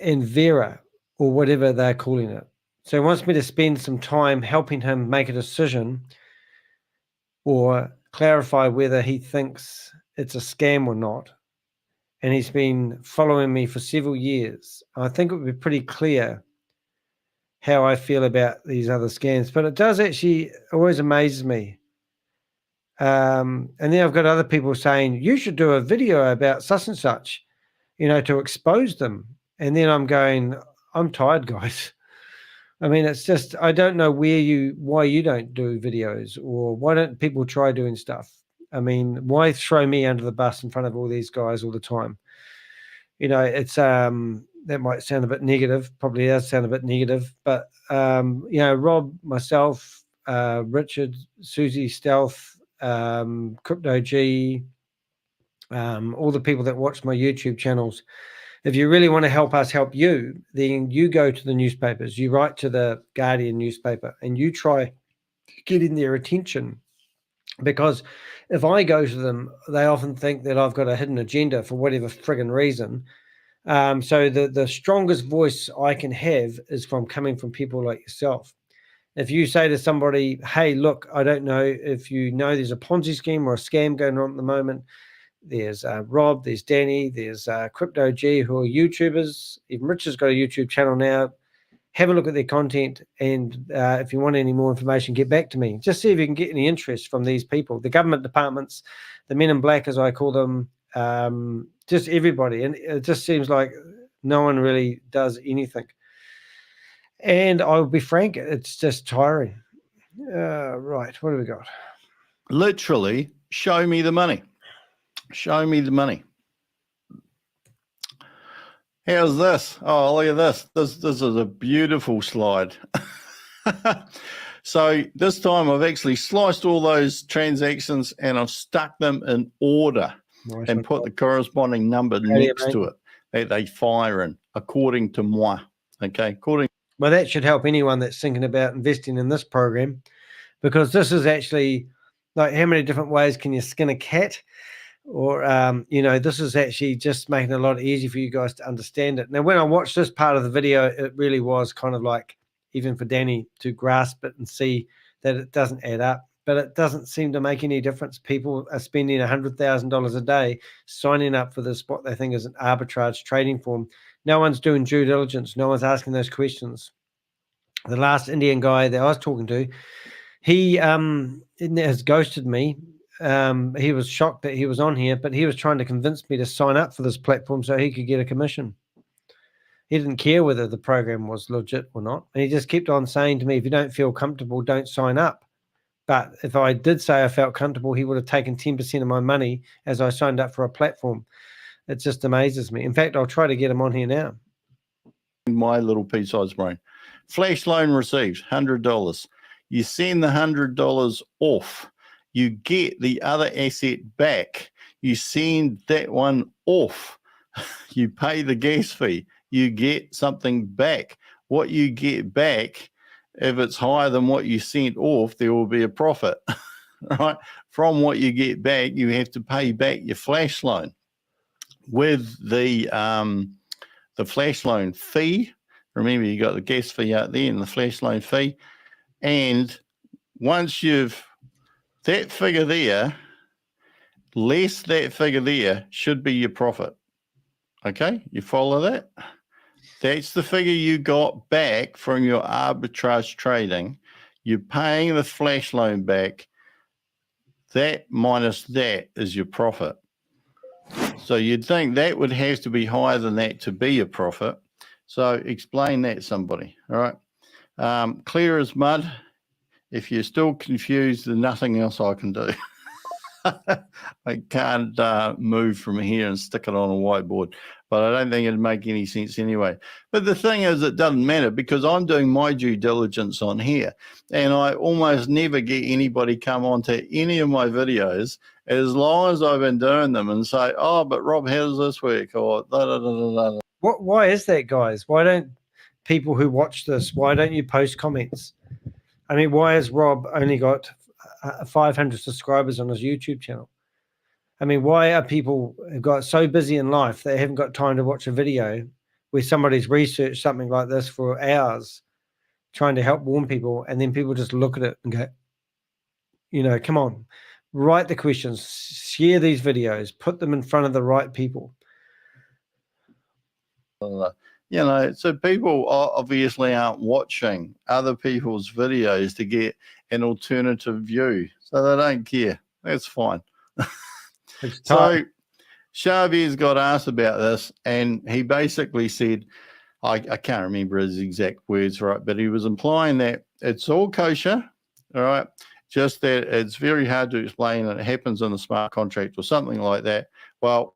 Envera, or whatever they're calling it. So he wants me to spend some time helping him make a decision or clarify whether he thinks it's a scam or not. And he's been following me for several years. I think it would be pretty clear how I feel about these other scams, but it does actually always amazes me. And then I've got other people saying, you should do a video about such and such, to expose them. And then I'm going, I'm tired, guys. I mean, it's just, I don't know why you don't do videos, or why don't people try doing stuff? I mean, why throw me under the bus in front of all these guys all the time? It's that might sound a bit negative, probably does sound a bit negative, but Rob, myself, Richard, Susie, Stealth, Crypto G, all the people that watch my YouTube channels. If you really want to help us help you, then you go to the newspapers, you write to the Guardian newspaper, and you try getting their attention. Because if I go to them, they often think that I've got a hidden agenda for whatever friggin' reason. So the strongest voice I can have is coming from people like yourself. If you say to somebody, hey, look, I don't know if you know there's a Ponzi scheme or a scam going on at the moment. There's Rob, there's Danny, there's Crypto G, who are YouTubers. Even Richard's got a YouTube channel now. Have a look at their content, and if you want any more information, get back to me. Just see if you can get any interest from these people, the government departments, the men in black, as I call them, just everybody. And it just seems like no one really does anything. And I'll be frank, it's just tiring. Right, what do we got? Literally, show me the money. Show me the money. How's this? Oh, look at this. This is a beautiful slide. So this time I've actually sliced all those transactions and I've stuck them in order and put the corresponding number next to it that they fire in, according to moi. Okay, Well, that should help anyone that's thinking about investing in this program. because this is actually like, how many different ways can you skin a cat? Or, this is actually just making it a lot easier for you guys to understand it. Now, when I watched this part of the video, it really was kind of like, even for Danny to grasp it and see that it doesn't add up, but it doesn't seem to make any difference. People are spending $100,000 a day signing up for this, what they think is an arbitrage trading form. No one's doing due diligence. No one's asking those questions. The last Indian guy that I was talking to, he has ghosted me. He was shocked that he was on here, but he was trying to convince me to sign up for this platform so he could get a commission. He didn't care whether the program was legit or not. And he just kept on saying to me, if you don't feel comfortable, don't sign up. But if I did say I felt comfortable, he would have taken 10% of my money as I signed up for a platform. It just amazes me. In fact, I'll try to get him on here now. My little pea-sized brain. Flash loan received, $100. You send the $100 off. You get the other asset back. You send that one off. You pay the gas fee. You get something back. What you get back, if it's higher than what you sent off, there will be a profit. Right? From what you get back, you have to pay back your flash loan. With the flash loan fee, remember you got the gas fee out there and the flash loan fee. And once you've, that figure there, less that figure there should be your profit. Okay, you follow that? That's the figure you got back from your arbitrage trading. You're paying the flash loan back. That minus that is your profit. So you'd think that would have to be higher than that to be a profit. So explain that, somebody. All right. Clear as mud. If you're still confused, there's nothing else I can do. I can't move from here and stick it on a whiteboard, but I don't think it'd make any sense anyway. But the thing is, it doesn't matter because I'm doing my due diligence on here, and I almost never get anybody come onto any of my videos as long as I've been doing them and say, oh, but Rob, how does this work? Or da, da, da, da, da. Why is that, guys? Why don't people who watch this, why don't you post comments? I mean, why has Rob only got 500 subscribers on his YouTube channel? I mean, why are people who got so busy in life they haven't got time to watch a video where somebody's researched something like this for hours trying to help warn people, and then people just look at it and go, come on, write the questions, share these videos, put them in front of the right people. So people obviously aren't watching other people's videos to get an alternative view. So they don't care. That's fine. So Shavez got asked about this, and he basically said, I can't remember his exact words, right, but he was implying that it's all kosher, all right, just that it's very hard to explain and it happens in the smart contract or something like that. Well,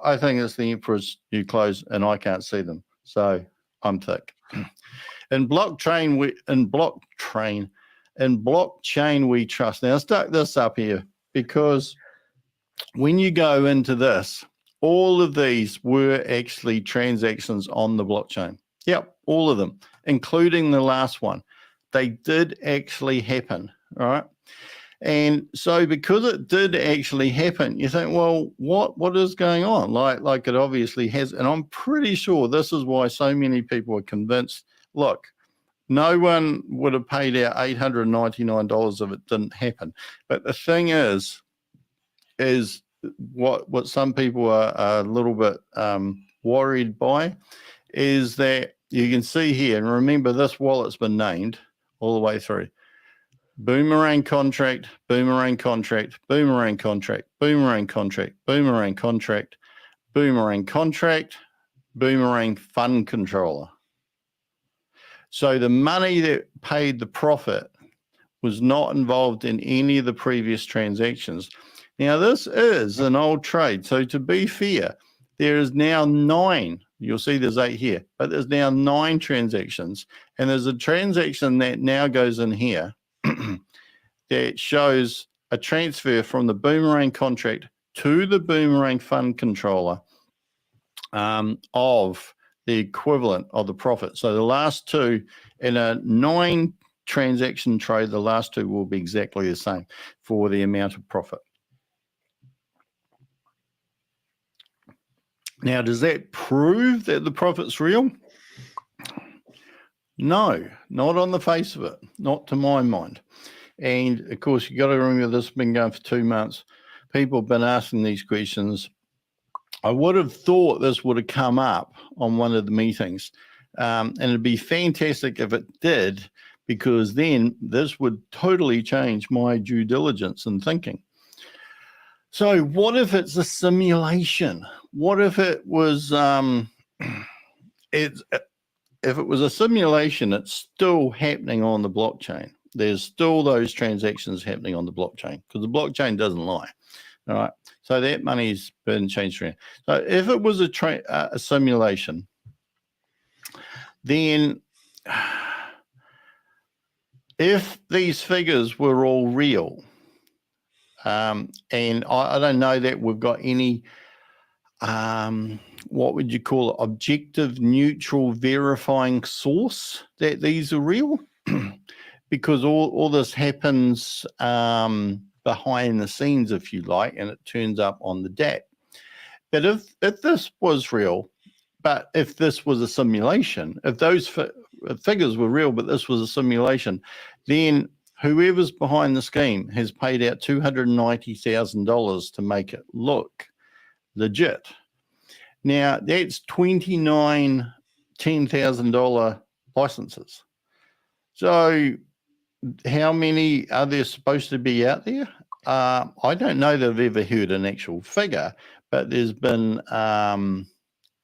I think it's the emperor's new clothes and I can't see them. So I'm thick. In blockchain, we trust. Now, I stuck this up here because when you go into this, all of these were actually transactions on the blockchain. Yep, all of them, including the last one. They did actually happen, all right? And so because it did actually happen, you think, well, what is going on? Like it obviously has. And I'm pretty sure this is why so many people are convinced, look, no one would have paid out $899 if it didn't happen. But the thing is what some people are a little bit worried by is that you can see here, and remember this wallet's been named all the way through. Boomerang contract, boomerang contract, boomerang contract, boomerang contract, boomerang contract, boomerang contract, boomerang fund controller. So the money that paid the profit was not involved in any of the previous transactions. Now, this is an old trade. So to be fair, there is now 9. You'll see there's 8 here, but there's now 9 transactions. And there's a transaction that now goes in here that shows a transfer from the boomerang contract to the boomerang fund controller of the equivalent of the profit. So the last 2 in a 9 transaction trade, the last two will be exactly the same for the amount of profit. Now, does that prove that the profit's real? No, not on the face of it, not to my mind. And of course, you got to remember this has been going for 2 months. People have been asking these questions. I would have thought this would have come up on one of the meetings. And it'd be fantastic if it did, because then this would totally change my due diligence and thinking. So what if it's a simulation? What if it was, if it was a simulation, it's still happening on the blockchain. There's still those transactions happening on the blockchain, because the blockchain doesn't lie. All right. So that money's been changed around. So if it was a simulation, then if these figures were all real, and I don't know that we've got any, what would you call it, objective, neutral, verifying source that these are real, because all this happens behind the scenes, if you like, and it turns up on the DAT. But if this was real, but if this was a simulation, if those figures were real, but this was a simulation, then whoever's behind the scheme has paid out $290,000 to make it look legit. Now, that's 29 $10,000 licenses. So how many are there supposed to be out there? I don't know that I've ever heard an actual figure, but there's been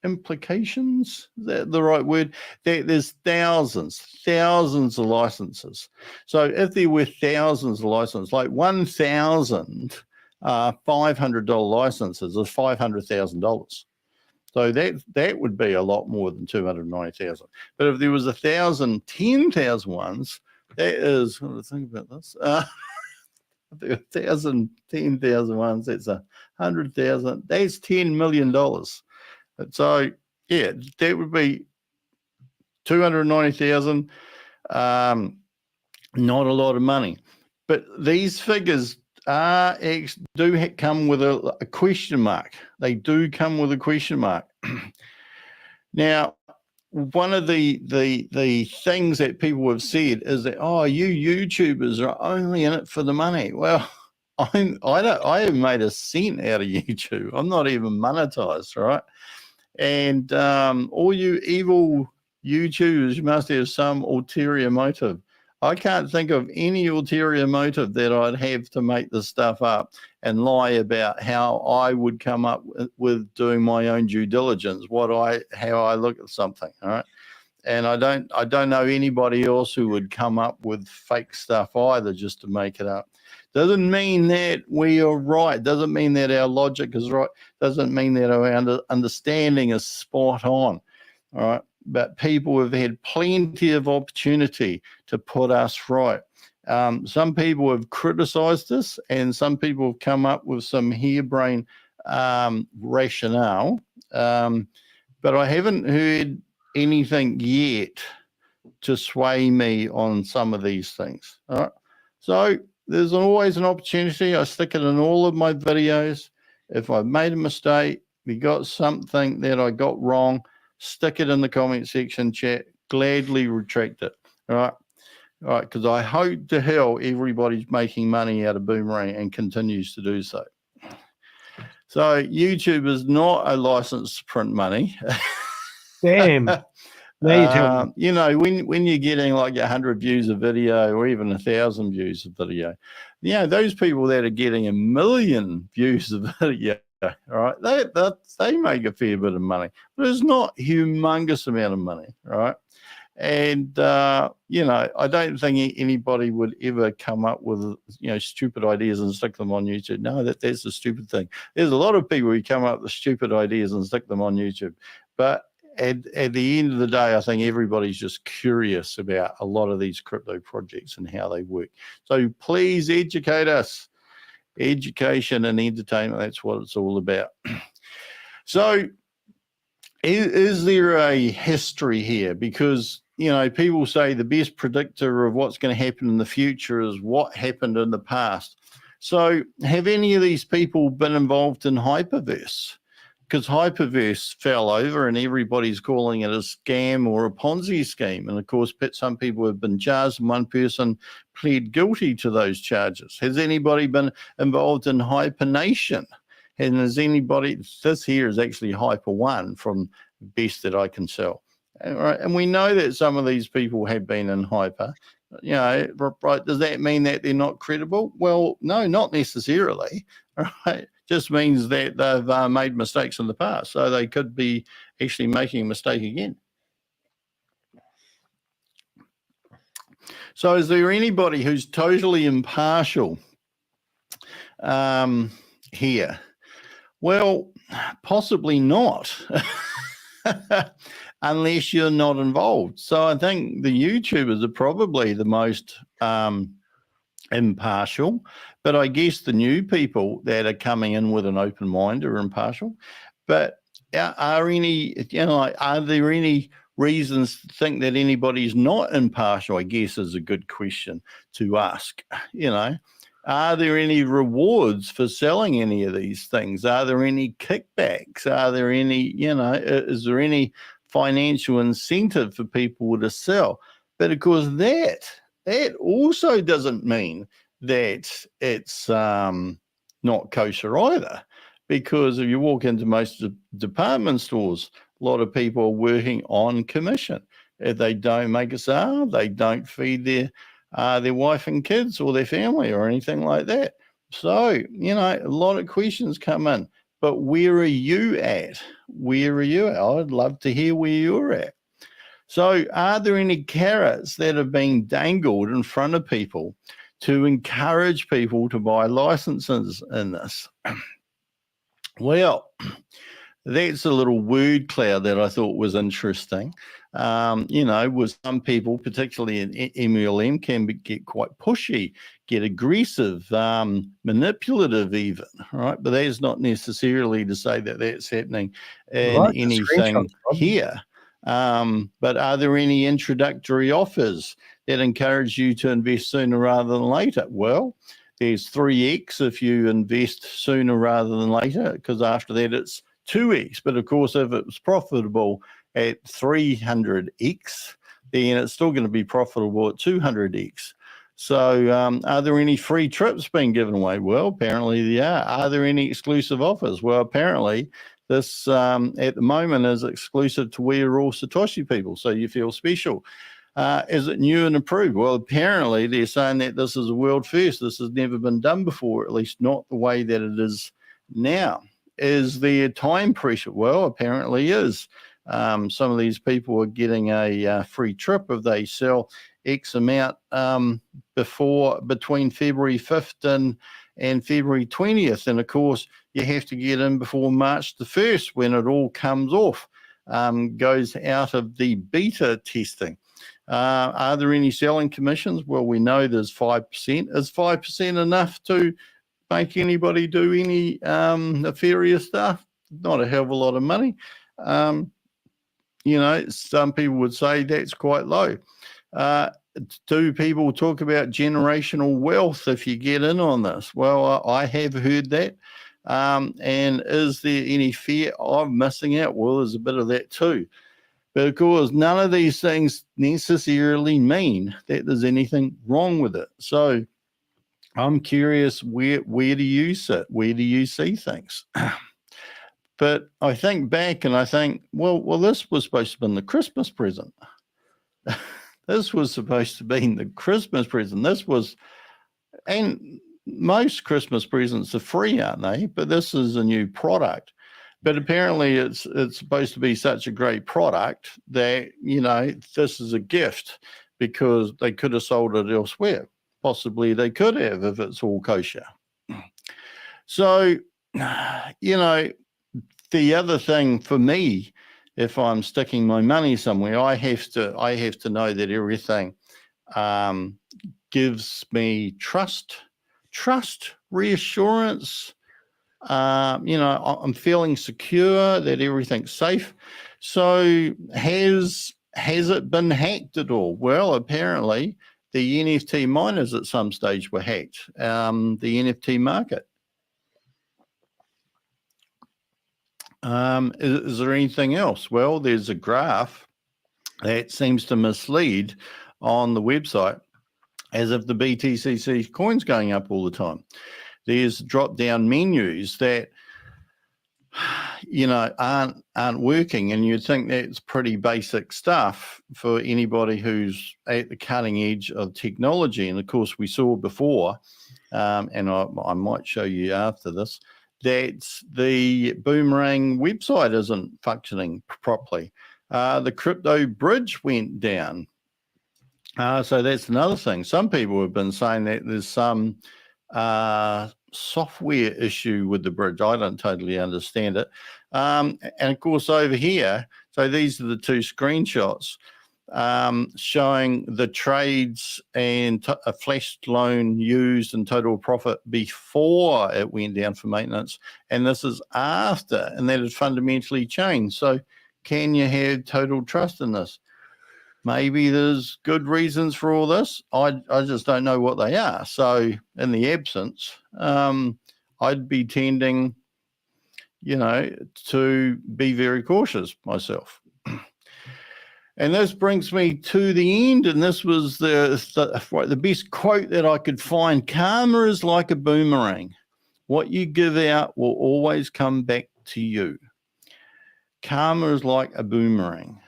implications, is that the right word? There's thousands of licenses. So if there were thousands of licenses, like 1,000 $500 licenses is $500,000. So that would be a lot more than 290,000. But if there was 1,000 10,000 ones, that is, what do I think about this? If there were 1,000 10,000 ones, that's 100,000. That's $10 million. So yeah, that would be 290,000. Not a lot of money, but these figures do come with a question mark. They do come with a question mark. Now, one of the things that people have said is that, oh, you YouTubers are only in it for the money. Well, I haven't made a cent out of YouTube. I'm not even monetized, right? And all you evil YouTubers must have some ulterior motive. I can't think of any ulterior motive that I'd have to make this stuff up and lie about how I would come up with doing my own due diligence, how I look at something. All right. And I don't know anybody else who would come up with fake stuff either just to make it up. Doesn't mean that we are right. Doesn't mean that our logic is right. Doesn't mean that our understanding is spot on. All right. But people have had plenty of opportunity to put us right. Some people have criticized us, and some people have come up with some harebrained rationale. But I haven't heard anything yet to sway me on some of these things. All right. So there's always an opportunity. I stick it in all of my videos. If I've made a mistake, we got something that I got wrong, stick it in the comment section, chat, gladly retract it. All right. All right. Because I hope to hell everybody's making money out of Boomerang and continues to do so. So YouTube is not a license to print money. Damn. You know, when you're getting like 100 views a video or even 1,000 views of video, you know, those people that are getting 1 million views of video, all right, they make a fair bit of money, but it's not a humongous amount of money, right? And, you know, I don't think anybody would ever come up with, you know, stupid ideas and stick them on YouTube. No, that's a stupid thing. There's a lot of people who come up with stupid ideas and stick them on YouTube. But at the end of the day, I think everybody's just curious about a lot of these crypto projects and how they work. So please educate us. Education and entertainment, that's what it's all about. So is there a history here? Because people say the best predictor of what's going to happen in the future is what happened in the past. So have any of these people been involved in Hyperverse? Because Hyperverse fell over and everybody's calling it a scam or a Ponzi scheme. And of course, some people have been charged and one person pled guilty to those charges. Has anybody been involved in Hypernation? And has anybody, this here is actually Hyper One from best that I can sell. Right? And we know that some of these people have been in Hyper. Right? Does that mean that they're not credible? Well, no, not necessarily. Right? Just means that they've made mistakes in the past, so they could be actually making a mistake again. So is there anybody who's totally impartial here? Well, possibly not, unless you're not involved. So I think the YouTubers are probably the most impartial, but I guess the new people that are coming in with an open mind are impartial. But are there any reasons to think that anybody's not impartial? I guess is a good question to ask. Are there any rewards for selling any of these things? Are there any kickbacks? Are there any, is there any financial incentive for people to sell? But of course, that also doesn't mean that it's not kosher either, because if you walk into most department stores, a lot of people are working on commission. If they don't make a sale, they don't feed their wife and kids or their family or anything like that. So, a lot of questions come in, but where are you at? Where are you at? I'd love to hear where you're at. So are there any carrots that are being dangled in front of people to encourage people to buy licenses in this? Well, that's a little word cloud that I thought was interesting. With some people, particularly in MLM, can get quite pushy, get aggressive, manipulative even, right? But that is not necessarily to say that that's happening in anything here. But are there any introductory offers that encourage you to invest sooner rather than later? Well, there's 3x if you invest sooner rather than later, because after that it's 2x. But of course, if it's profitable at 300x, then it's still going to be profitable at 200x. So are there any free trips being given away? Well, apparently there are. Are there any exclusive offers? Well, apparently this at the moment is exclusive to We're All Satoshi people, so you feel special. Is it new and approved? Well, apparently they're saying that this is a world first. This has never been done before, at least not the way that it is now. Is there time pressure? Well, apparently is. Some of these people are getting a free trip if they sell X amount between February 5th and February 20th. And of course, you have to get in before March the 1st when it all comes off, goes out of the beta testing. Are there any selling commissions? Well, we know there's 5%. Is 5% enough to make anybody do any nefarious stuff? Not a hell of a lot of money. Some people would say that's quite low. Do people talk about generational wealth if you get in on this? Well, I have heard that. And is there any fear of missing out? Well, there's a bit of that too. But of course, none of these things necessarily mean that there's anything wrong with it. So I'm curious, where do you sit? Where do you see things? But I think back and I think, well, this was supposed to have been the Christmas present. This was supposed to be the Christmas present. And most Christmas presents are free, aren't they? But this is a new product. But apparently it's supposed to be such a great product that, this is a gift, because they could have sold it elsewhere. Possibly they could have if it's all kosher. So, the other thing for me, if I'm sticking my money somewhere, I have to know that everything gives me trust, reassurance. I'm feeling secure that everything's safe. So has has it been hacked at all? Well, apparently the NFT miners at some stage were hacked, the NFT market. Is there anything else? Well, there's a graph that seems to mislead on the website as if the BTCC coin's going up all the time. There's drop-down menus that, you know, aren't working, and you'd think that's pretty basic stuff for anybody who's at the cutting edge of technology. And of course, we saw before, and I might show you after this, that the Boomerang website isn't functioning properly. The crypto bridge went down. So that's another thing. Some people have been saying that there's some software issue with the bridge. I don't totally understand it. And of course, over here, so these are the two screenshots showing the trades and a flash loan used and total profit before it went down for maintenance. And this is after, and that has fundamentally changed. So can you have total trust in this? Maybe there's good reasons for all this. I just don't know what they are. So in the absence, I'd be tending, you know, to be very cautious myself. And this brings me to the end, and this was the best quote that I could find. Karma is like a boomerang. What you give out will always come back to you. Karma is like a boomerang.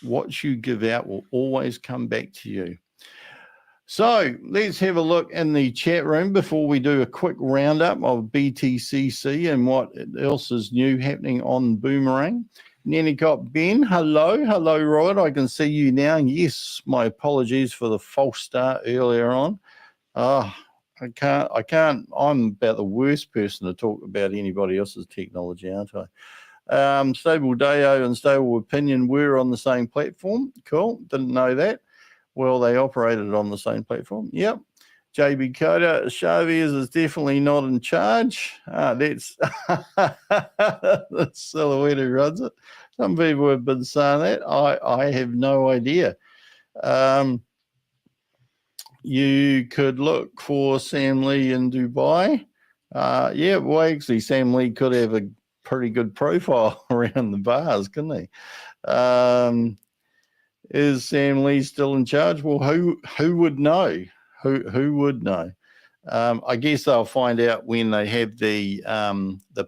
What you give out will always come back to you. So let's have a look in the chat room before we do a quick roundup of BTCC and what else is new happening on Boomerang. And then you got Ben. Hello, Rod. I can see you now. Yes, my apologies for the false start earlier on. I can't. I'm about the worst person to talk about anybody else's technology, aren't I? Stable Deo and Stable Opinion were on the same platform. Cool. Didn't know that. Well, they operated on the same platform. Yep. JB Coda, Shavez is definitely not in charge. That's the Silhouette who runs it. Some people have been saying that. I have no idea. You could look for Sam Lee in Dubai. Yeah, well, actually, Sam Lee could have a pretty good profile around the bars, couldn't he? Is Sam Lee still in charge? Well, who would know? Who would know? I guess they'll find out when they have the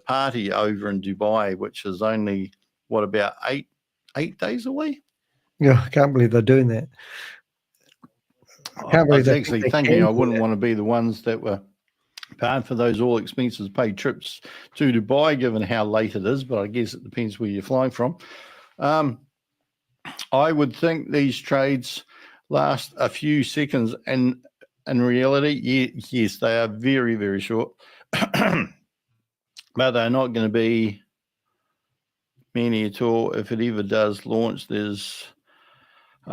party over in Dubai, which is only about eight days away. Yeah, I can't believe they're doing that. I was actually thinking I wouldn't want to be the ones that were paying for those all expenses paid trips to Dubai, given how late it is. But I guess it depends where you're flying from. I would think these trades last a few seconds, and in reality, yes, they are very, very short, but they're not going to be many at all. If it ever does launch, there's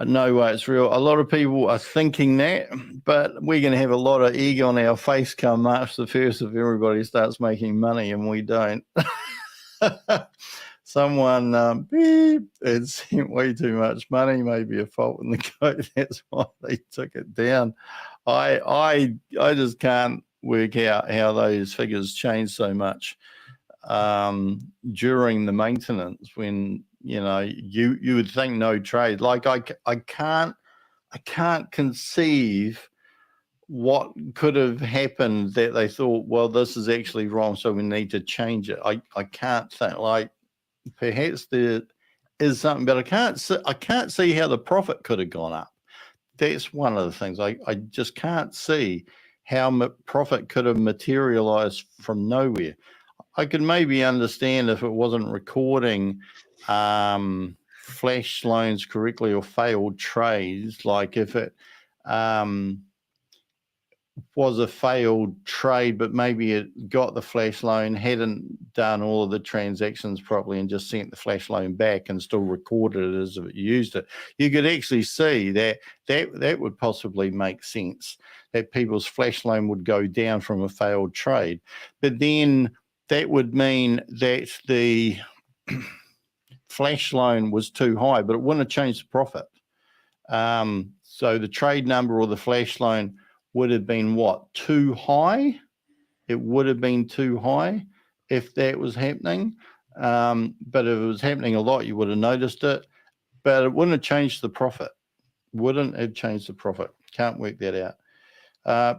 no way it's real. A lot of people are thinking that, but we're going to have a lot of egg on our face come March the 1st if everybody starts making money and we don't. Someone had sent way too much money, maybe a fault in the code. That's why they took it down. I just can't work out how those figures change so much during the maintenance when, you know, you would think no trade. Like I can't conceive what could have happened that they thought, well, this is actually wrong, so we need to change it. I can't think, like, perhaps there is something, but I can't see how the profit could have gone up. That's one of the things. I just can't see how profit could have materialized from nowhere. I could maybe understand if it wasn't recording flash loans correctly or failed trades, like if it was a failed trade, but maybe it got the flash loan, hadn't done all of the transactions properly and just sent the flash loan back and still recorded it as if it used it. You could actually see that would possibly make sense, that people's flash loan would go down from a failed trade. But then that would mean that the flash loan was too high, but it wouldn't have changed the profit. So the trade number or the flash loan would have been what? Too high? It would have been too high if that was happening. But if it was happening a lot, you would have noticed it. But it wouldn't have changed the profit. Wouldn't have changed the profit. Can't work that out.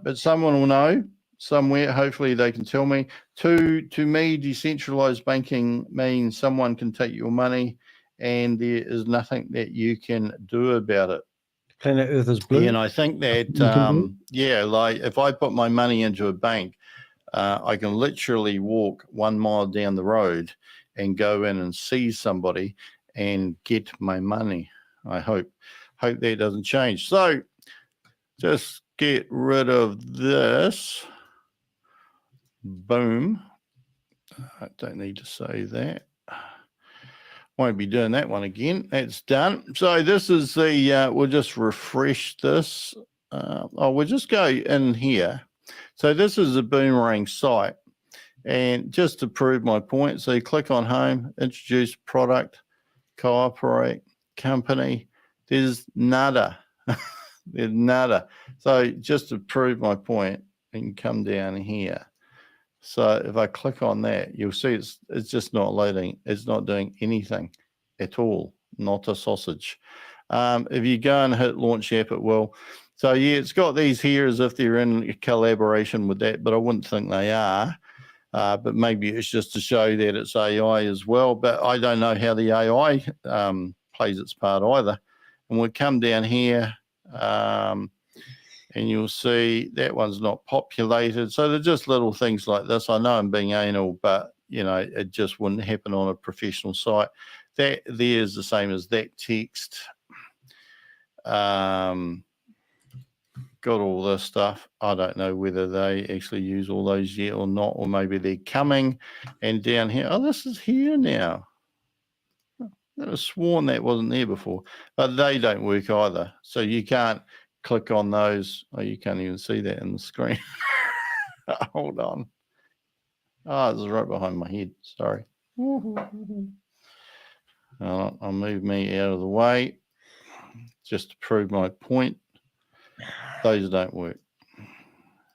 But someone will know somewhere. Hopefully they can tell me. To me, decentralized banking means someone can take your money and there is nothing that you can do about it. Planet Earth is blue. And I think that, yeah, like if I put my money into a bank, I can literally walk 1 mile down the road and go in and see somebody and get my money. I hope that doesn't change. So just get rid of this. Boom. I don't need to say that. Won't be doing that one again. That's done. So this is the, we'll just refresh this. We'll just go in here. So this is a Boomerang site. And just to prove my point, so you click on home, introduce product, cooperate, company. There's nada. There's nada. So just to prove my point, you can come down here. So if I click on that, you'll see it's just not loading. It's not doing anything at all, not a sausage. If you go and hit launch app, it will. So yeah, it's got these here as if they're in collaboration with that, but I wouldn't think they are. But maybe it's just to show that it's AI as well. But I don't know how the AI plays its part either. And we'll come down here. And you'll see that one's not populated. So they're just little things like this. I know I'm being anal, but, you know, it just wouldn't happen on a professional site. That there is the same as that text. Got all this stuff. I don't know whether they actually use all those yet or not, or maybe they're coming. And down here, oh, this is here now. I would have sworn that wasn't there before, but they don't work either. So you can't click on those. Oh, you can't even see that in the screen. Hold on. Oh, it's right behind my head. Sorry. I'll move me out of the way just to prove my point. Those don't work.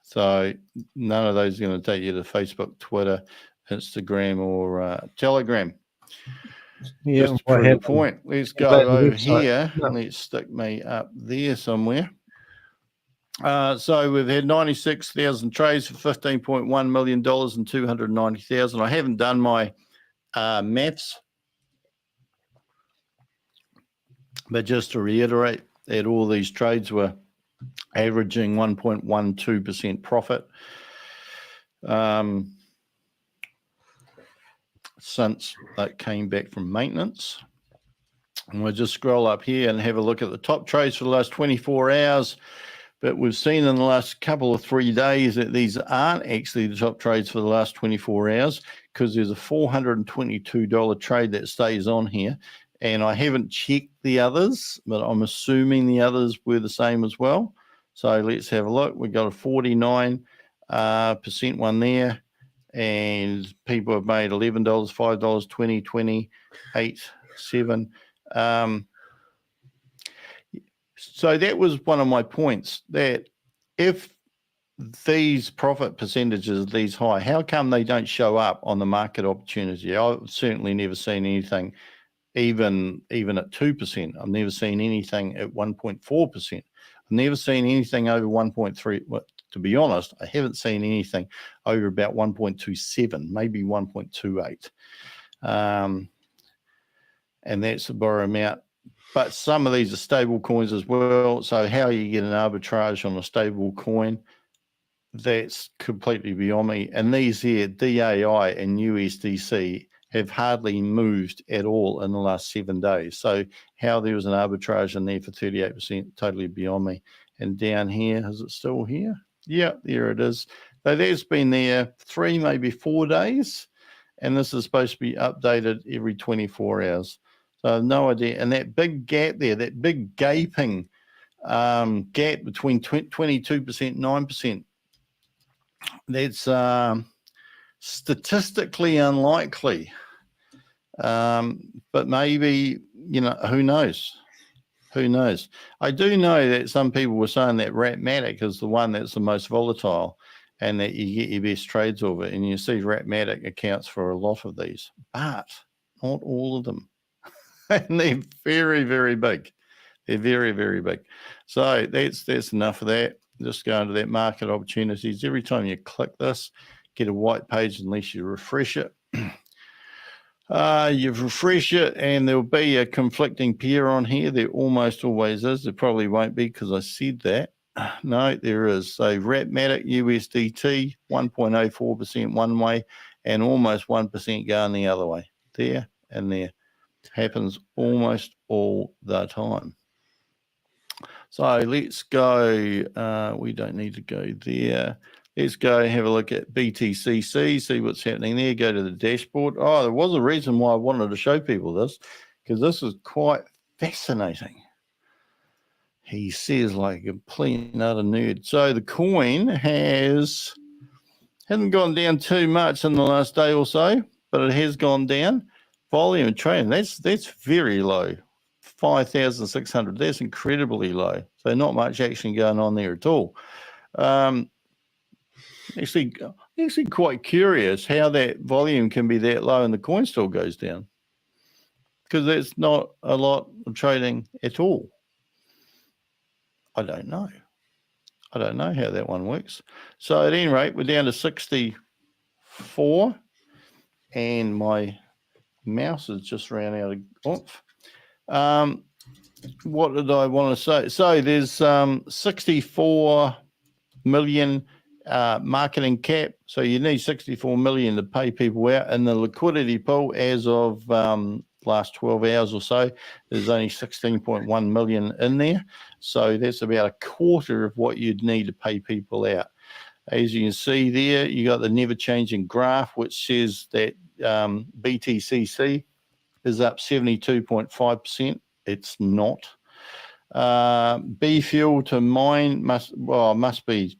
So none of those are going to take you to Facebook, Twitter, Instagram, or Telegram. Yeah, just to prove the point. Let's go over here. No. Let's stick me up there somewhere. So we've had 96,000 trades for $15.1 million and 290,000. I haven't done my maths, but just to reiterate that all these trades were averaging 1.12% profit since that came back from maintenance. And we'll just scroll up here and have a look at the top trades for the last 24 hours. But we've seen in the last couple of 3 days that these aren't actually the top trades for the last 24 hours because there's a $422 trade that stays on here. And I haven't checked the others, but I'm assuming the others were the same as well. So let's have a look. We've got a 49% one there. And people have made $11, $5, 20, 20, 8, 7. So that was one of my points, that if these profit percentages are these high, how come they don't show up on the market opportunity? I've certainly never seen anything even at 2%. I've never seen anything at 1.4%. I've never seen anything over 1.3. Well, to be honest, I haven't seen anything over about 1.27, maybe 1.28. And that's the borrow amount. But some of these are stable coins as well. So how you get an arbitrage on a stable coin, that's completely beyond me. And these here, DAI and USDC, have hardly moved at all in the last 7 days. So how there was an arbitrage in there for 38%, totally beyond me. And down here, is it still here? Yeah, there it is. So that's been there 3, maybe 4 days. And this is supposed to be updated every 24 hours. So I have no idea. And that big gap there, that big gaping gap between 22% and 9%, that's statistically unlikely. But maybe, who knows? Who knows? I do know that some people were saying that Ratmatic is the one that's the most volatile and that you get your best trades of it. And you see Ratmatic accounts for a lot of these, but not all of them. And they're very, very big. They're very, very big. So that's enough of that. Just go into that market opportunities. Every time you click this, get a white page unless you refresh it. You refresh it and there'll be a conflicting pair on here. There almost always is. There probably won't be because I said that. No, there is. So Ratmatic USDT, 1.04% one way and almost 1% going the other way. There and there. Happens almost all the time. So let's go. We don't need to go there. Let's go have a look at BTCC, see what's happening there. Go to the dashboard. Oh, there was a reason why I wanted to show people this, because this is quite fascinating. He says like a complete and utter nerd. So the coin hasn't gone down too much in the last day or so, but it has gone down. Volume and trading, that's very low. 5,600. That's incredibly low. So not much action going on there at all. Actually quite curious how that volume can be that low and the coin still goes down, because there's not a lot of trading at all. I don't know how that one works. So at any rate, we're down to 64 and my mouse has just ran out of oomph. What did I want to say? So there's 64 million marketing cap. So you need 64 million to pay people out. And the liquidity pool as of last 12 hours or so, there's only 16.1 million in there. So that's about a quarter of what you'd need to pay people out. As you can see there, you got the never changing graph, which says that BTCC is up 72.5%. It's not. B fuel to mine must be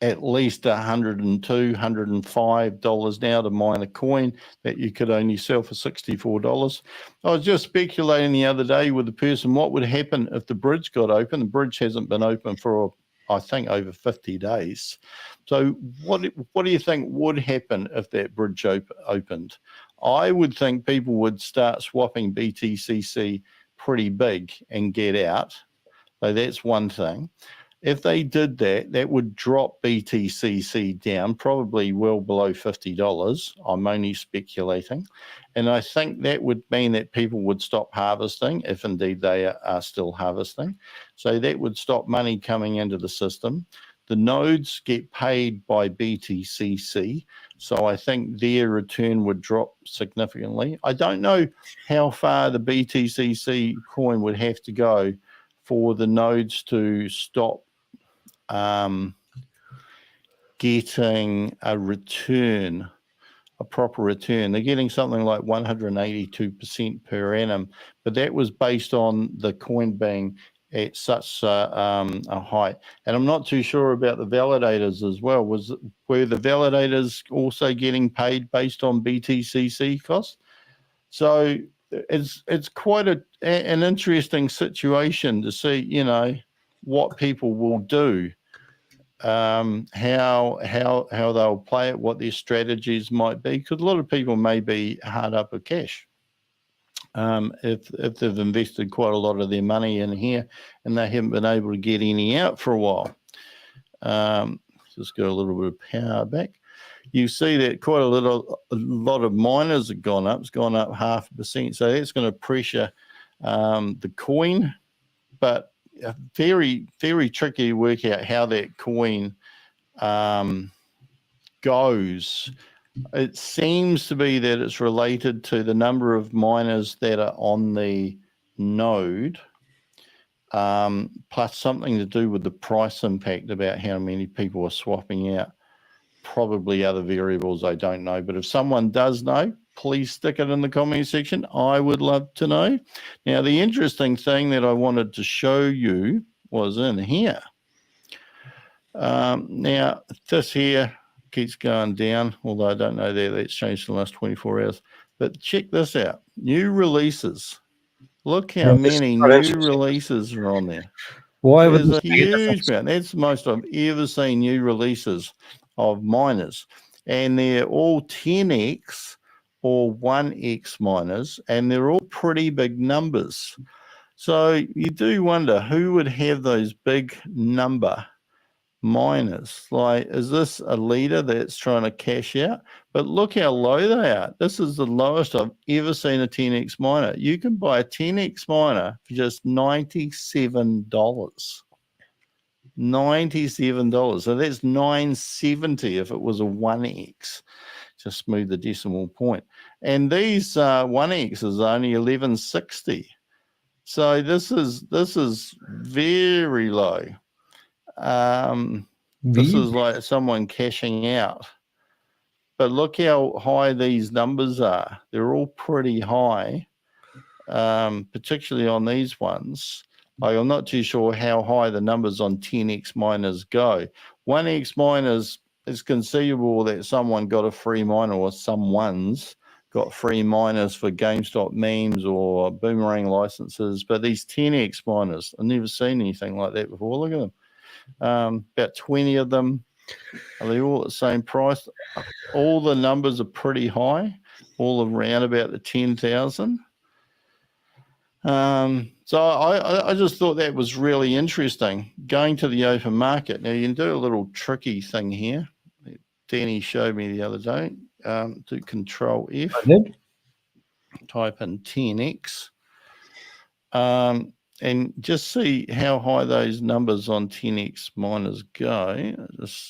at least $102, $105 now to mine a coin that you could only sell for $64. I was just speculating the other day with the person what would happen if the bridge got open. The bridge hasn't been open for, I think, over 50 days. So what do you think would happen if that bridge opened? I would think people would start swapping BTCC pretty big and get out. So that's one thing. If they did that, that would drop BTCC down, probably well below $50. I'm only speculating. And I think that would mean that people would stop harvesting, if indeed they are still harvesting. So that would stop money coming into the system. The nodes get paid by BTCC, so I think their return would drop significantly. I don't know how far the BTCC coin would have to go for the nodes to stop getting a return, a proper return. They're getting something like 182% per annum, but that was based on the coin being at such a height. And I'm not too sure about the validators as well. Were the validators also getting paid based on BTCC costs? So it's quite an interesting situation to see, you know, what people will do, how they'll play it, what their strategies might be, because a lot of people may be hard up with cash. If they've invested quite a lot of their money in here and they haven't been able to get any out for a while. Just got a little bit of power back. You see that quite a lot of miners have gone up. It's gone up 0.5%. So that's going to pressure the coin, but very, very tricky to work out how that coin goes. It seems to be that it's related to the number of miners that are on the node, plus something to do with the price impact about how many people are swapping out. Probably other variables, I don't know. But if someone does know, please stick it in the comment section. I would love to know. Now, the interesting thing that I wanted to show you was in here. Now, this here keeps going down, although I don't know that that's changed in the last 24 hours. But check this out. New releases. Look how Yeah, this is many quite new interesting. releases are on there. Why would There's this a be a huge difference? amount. That's the most I've ever seen new releases of miners. And they're all 10x or 1x miners, and they're all pretty big numbers. So you do wonder who would have those big number miners. Like, is this a leader that's trying to cash out? But look how low they are. This is the lowest I've ever seen a 10x miner. You can buy a 10x miner for just $97. $97. So that's $970 if it was a 1x. Just smooth the decimal point. And these 1x is only $11.60. So this is very low. This is like someone cashing out. But look how high these numbers are. They're all pretty high, particularly on these ones. Like, I'm not too sure how high the numbers on 10x miners go. 1x miners, it's conceivable that someone got a free miner, or someone's got free miners for GameStop memes or Boomerang licenses. But these 10x miners, I've never seen anything like that before. Look at them. About 20 of them. Are they all at the same price? All the numbers are pretty high, all around about the 10,000. So I just thought that was really interesting. Going to the open market. Now, you can do a little tricky thing here. Danny showed me the other day. Do Control F. I did. Type in 10x. And just see how high those numbers on 10x miners go.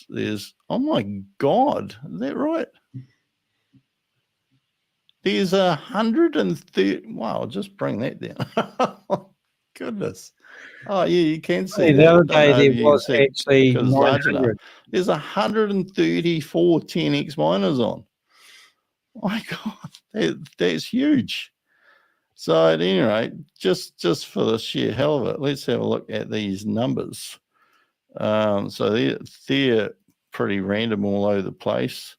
There's, oh my God, is that right? There's 130. Wow, just bring that down. Goodness. Oh, yeah, you can see Hey, that. the other I don't know day if there you can was see it actually because it's large enough. 900. There's 134 10x miners on. My God, that's huge. So at any rate, just for the sheer hell of it, let's have a look at these numbers. So they're pretty random all over the place.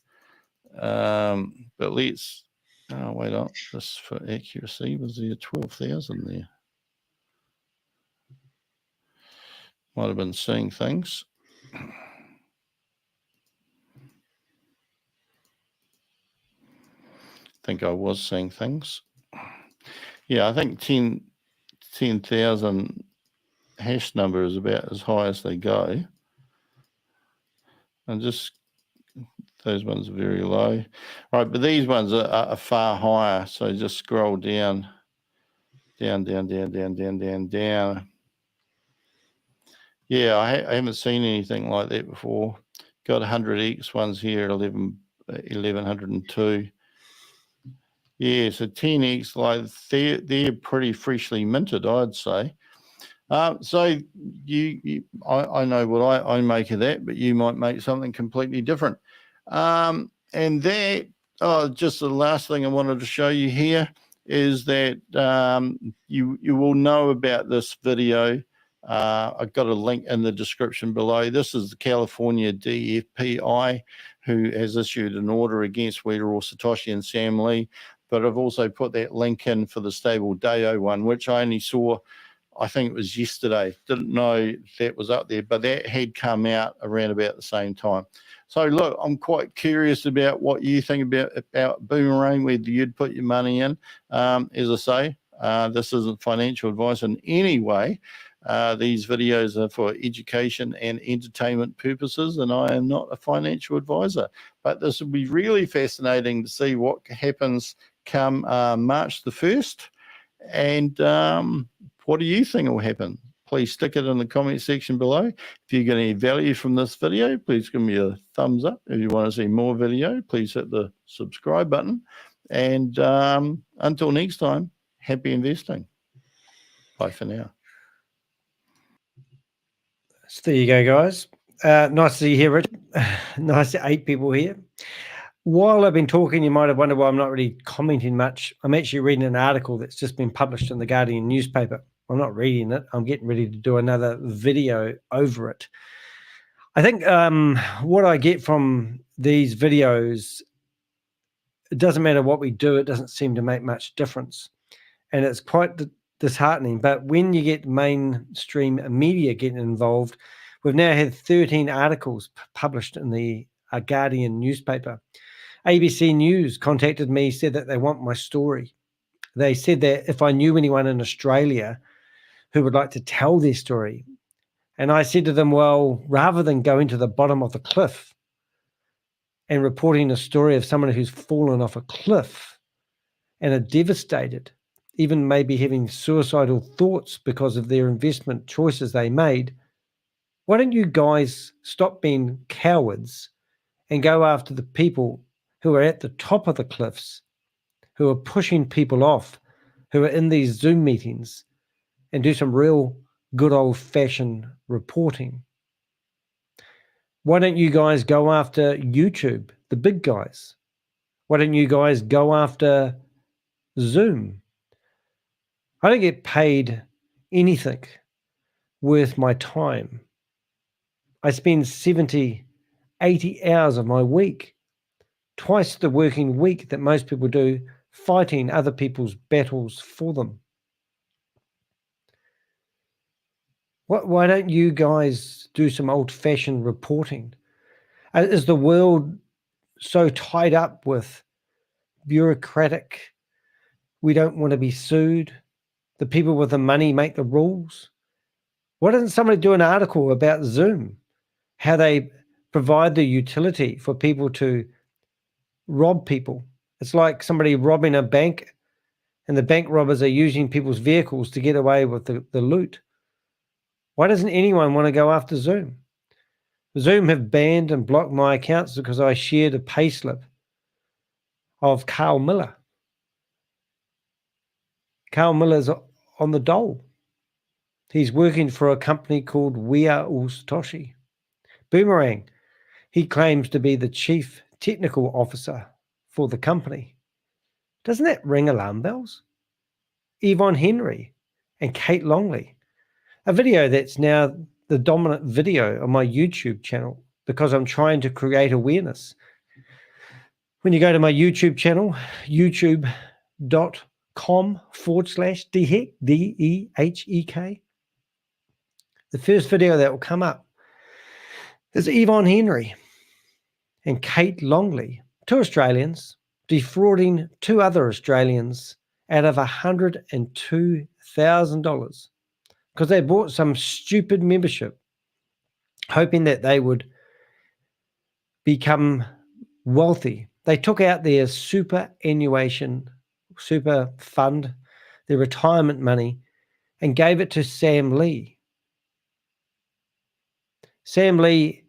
But let's, oh, wait on, just for accuracy, was there 12,000 there? Might have been seeing things. I think I was seeing things. Yeah, I think 10,000 hash number is about as high as they go. And just, those ones are very low. Right, but these ones are far higher. So just scroll down. Yeah, I haven't seen anything like that before. Got 100x ones here at 1102. Yeah, so 10x, like they're pretty freshly minted, I'd say. So I know what I make of that, but you might make something completely different. And that, just the last thing I wanted to show you here is that you will know about this video. I've got a link in the description below. This is the California DFPI, who has issued an order against Wheeler or Satoshi and Sam Lee. But I've also put that link in for the stable Dayo one, which I only saw, I think it was yesterday. Didn't know that was up there, but that had come out around about the same time. So look, I'm quite curious about what you think about Boomerang, whether you'd put your money in. As I say, this isn't financial advice in any way. These videos are for education and entertainment purposes, and I am not a financial advisor. But this will be really fascinating to see what happens come March the 1st. And what do you think will happen? Please stick it in the comment section below. If you get any value from this video, please give me a thumbs up. If you want to see more video, please hit the subscribe button. And until next time, happy investing. Bye for now. So there you go, guys. Nice to see you here, Richard. Nice to 8 people here. While I've been talking, you might have wondered why I'm not really commenting much. I'm actually reading an article that's just been published in the Guardian newspaper. I'm not reading it. I'm getting ready to do another video over it. I think what I get from these videos it doesn't matter what we do, it doesn't seem to make much difference. And it's quite disheartening. But when you get mainstream media getting involved, we've now had 13 articles published in the Guardian newspaper. ABC News contacted me, said that they want my story. They said that if I knew anyone in Australia who would like to tell their story. And I said to them, well, rather than going to the bottom of the cliff and reporting a story of someone who's fallen off a cliff and are devastated, even maybe having suicidal thoughts because of their investment choices they made, why don't you guys stop being cowards and go after the people who are at the top of the cliffs, who are pushing people off, who are in these Zoom meetings, and do some real good old-fashioned reporting? Why don't you guys go after YouTube, the big guys? Why don't you guys go after Zoom? I don't get paid anything worth my time. I spend 70, 80 hours of my week, twice the working week that most people do, fighting other people's battles for them. Why don't you guys do some old-fashioned reporting? Is the world so tied up with bureaucratic, we don't want to be sued, the people with the money make the rules? Why doesn't somebody do an article about Zoom, how they provide the utility for people to rob people? It's like somebody robbing a bank, and the bank robbers are using people's vehicles to get away with the loot. Why doesn't anyone want to go after Zoom? Zoom have banned and blocked my accounts because I shared a payslip of Carl Miller. Carl Miller's on the dole. He's working for a company called We Are All Satoshi. Boomerang, he claims to be the chief technical officer for the company. Doesn't that ring alarm bells? Yvonne Henry and Kate Longley. A video that's now the dominant video on my YouTube channel because I'm trying to create awareness. When you go to my YouTube channel, youtube.com/DeHek, DEHEK, the first video that will come up is Yvonne Henry and Kate Longley, two Australians, defrauding two other Australians out of $102,000 because they bought some stupid membership, hoping that they would become wealthy. They took out their superannuation, super fund, their retirement money, and gave it to Sam Lee. Sam Lee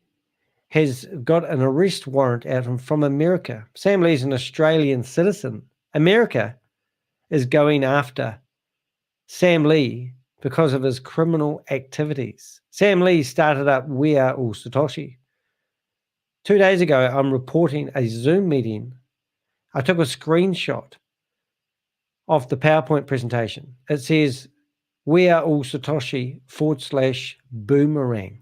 has got an arrest warrant out from America. Sam Lee's an Australian citizen. America is going after Sam Lee because of his criminal activities. Sam Lee started up We Are All Satoshi. 2 days ago, I'm reporting a Zoom meeting. I took a screenshot of the PowerPoint presentation. It says, We Are All Satoshi /Boomerang.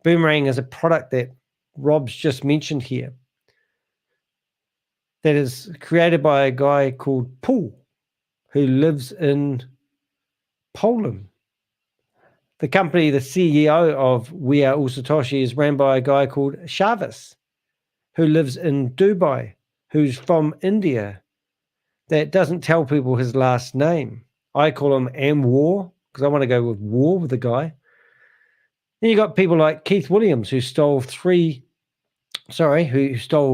Boomerang is a product that Rob's just mentioned here that is created by a guy called Powell who lives in Poland. The company, the CEO of We Are All Satoshi, is ran by a guy called Shavez who lives in Dubai, who's from India, that doesn't tell people his last name. I call him War because I want to go with war with the guy. Then you got people like Keith Williams who stole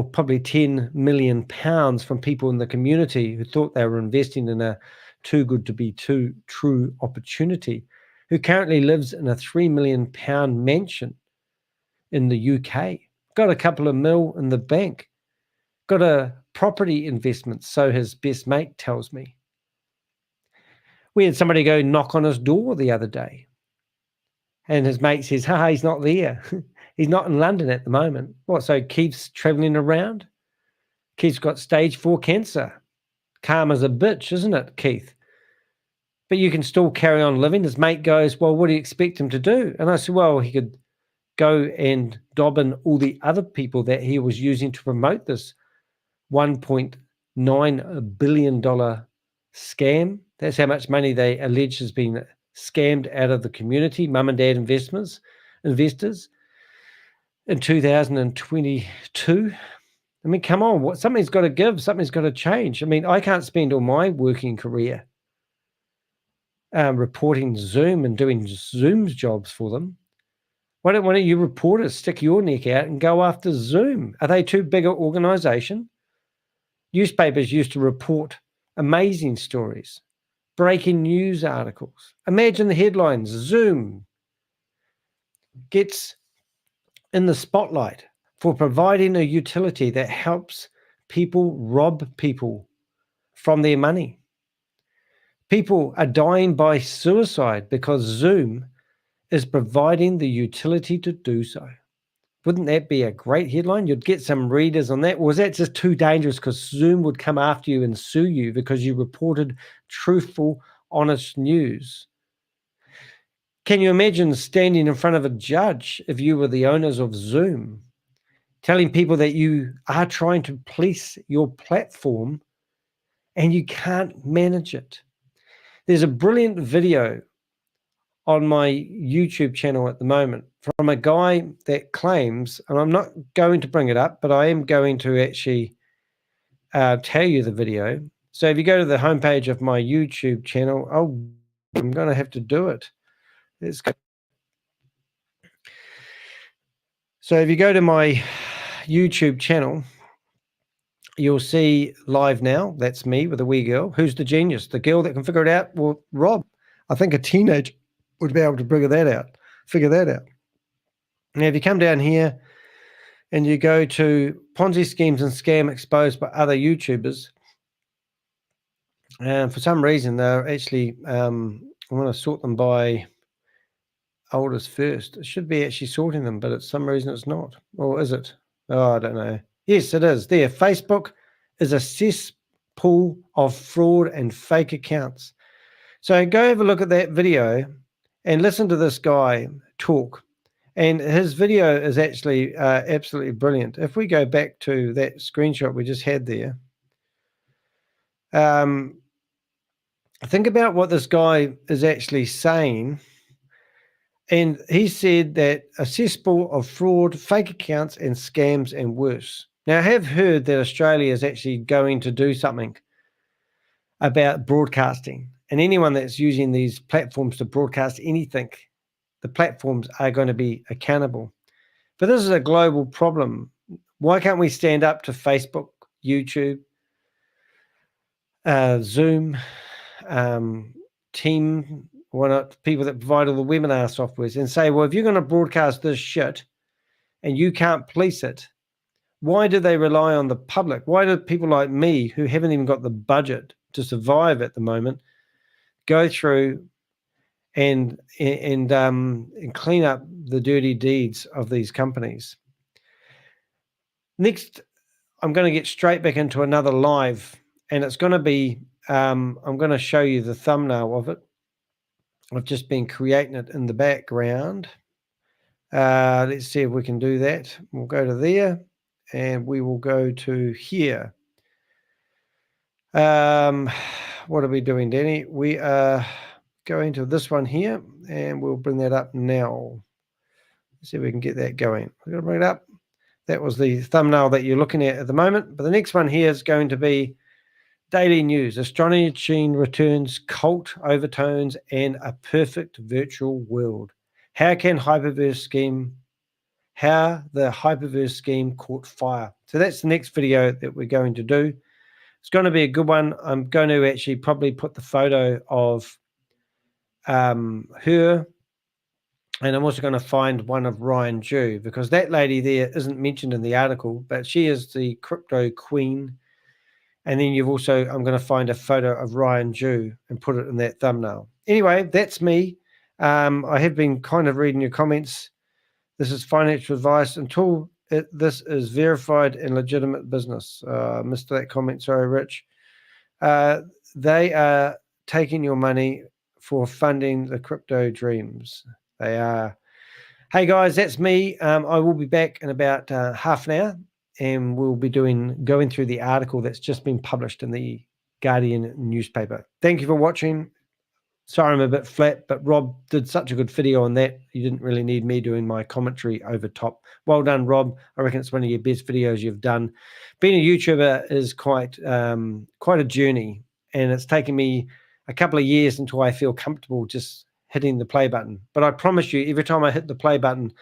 probably 10 million pounds from people in the community who thought they were investing in a too good to be too true opportunity, who currently lives in a £3 million mansion in the UK. Got a couple of mil in the bank. Got a property investment, so his best mate tells me. We had somebody go knock on his door the other day, and his mate says, he's not there. He's not in London at the moment. What, so Keith's traveling around? Keith's got stage 4 cancer. Calm as a bitch, isn't it, Keith? But you can still carry on living. His mate goes, well, what do you expect him to do? And I said, well, he could go and dob in all the other people that he was using to promote this 1.2 $9 billion scam. That's how much money they allege has been scammed out of the community, mum and dad investors in 2022. I mean, come on, something's got to give, something's got to change. I mean, I can't spend all my working career reporting Zoom and doing Zoom's jobs for them. Why don't you reporters stick your neck out and go after Zoom? Are they too big an organization? Newspapers used to report amazing stories, breaking news articles. Imagine the headlines: Zoom gets in the spotlight for providing a utility that helps people rob people from their money. People are dying by suicide because Zoom is providing the utility to do so. Wouldn't that be a great headline? You'd get some readers on that. Or is that just too dangerous because Zoom would come after you and sue you because you reported truthful, honest news? Can you imagine standing in front of a judge if you were the owners of Zoom, telling people that you are trying to police your platform and you can't manage it? There's a brilliant video on my YouTube channel at the moment from a guy that claims, and I'm not going to bring it up, but I am going to actually tell you the video. So if you go to the homepage of my YouTube channel, I'm going to have to do it. Let's go. So if you go to my YouTube channel, you'll see live now. That's me with a wee girl. Who's the genius? The girl that can figure it out? Well, Rob. I think a teenager would be able to figure that out. Now, if you come down here and you go to Ponzi schemes and scam exposed by other YouTubers, and for some reason they're actually, I want to sort them by oldest first. It should be actually sorting them, but for some reason it's not. Or is it? Oh, I don't know. Yes, it is. There, Facebook is a cesspool of fraud and fake accounts. So go have a look at that video and listen to this guy talk. And his video is actually absolutely brilliant. If we go back to that screenshot we just had there, think about what this guy is actually saying. And he said that a cesspool of fraud, fake accounts, and scams and worse. Now, I have heard that Australia is actually going to do something about broadcasting. And anyone that's using these platforms to broadcast anything, the platforms are going to be accountable. But this is a global problem. Why can't we stand up to Facebook, YouTube, Zoom, Team, why not people that provide all the webinar softwares, and say, well, if you're going to broadcast this shit and you can't police it, why do they rely on the public? Why do people like me, who haven't even got the budget to survive at the moment, go through and clean up the dirty deeds of these companies? Next, I'm going to get straight back into another live, and it's going to be, I'm going to show you the thumbnail of it. I've just been creating it in the background. Let's see if we can do that. We'll go to there, and we will go to here. What are we doing, Danny? We are going to this one here, and we'll bring that up now. Let's see if we can get that going. We're going to bring it up. That was the thumbnail that you're looking at the moment. But the next one here is going to be daily news. Astonishing returns, cult overtones, and a perfect virtual world. How the hyperverse scheme caught fire. So that's the next video that we're going to do. It's going to be a good one. I'm going to actually probably put the photo of her, and I'm also going to find one of Ryan Jew, because that lady there isn't mentioned in the article, but she is the crypto queen. And then you've also, I'm going to find a photo of Ryan Jew and put it in that thumbnail. Anyway, that's me. I have been kind of reading your comments. This is financial advice until this is verified and legitimate business. Missed that comment. Sorry, Rich. They are taking your money for funding the crypto dreams. They are. Hey, guys, that's me. I will be back in about half an hour. and we'll be going through the article that's just been published in the Guardian newspaper. Thank you for watching. Sorry I'm a bit flat, but Rob did such a good video on that. You didn't really need me doing my commentary over top. Well done, Rob. I reckon it's one of your best videos you've done. Being a YouTuber is quite a journey, and it's taken me a couple of years until I feel comfortable just hitting the play button. But I promise you, every time I hit the play button,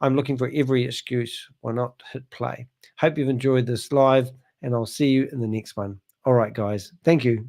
I'm looking for every excuse why not hit play. Hope you've enjoyed this live, and I'll see you in the next one. All right, guys. Thank you.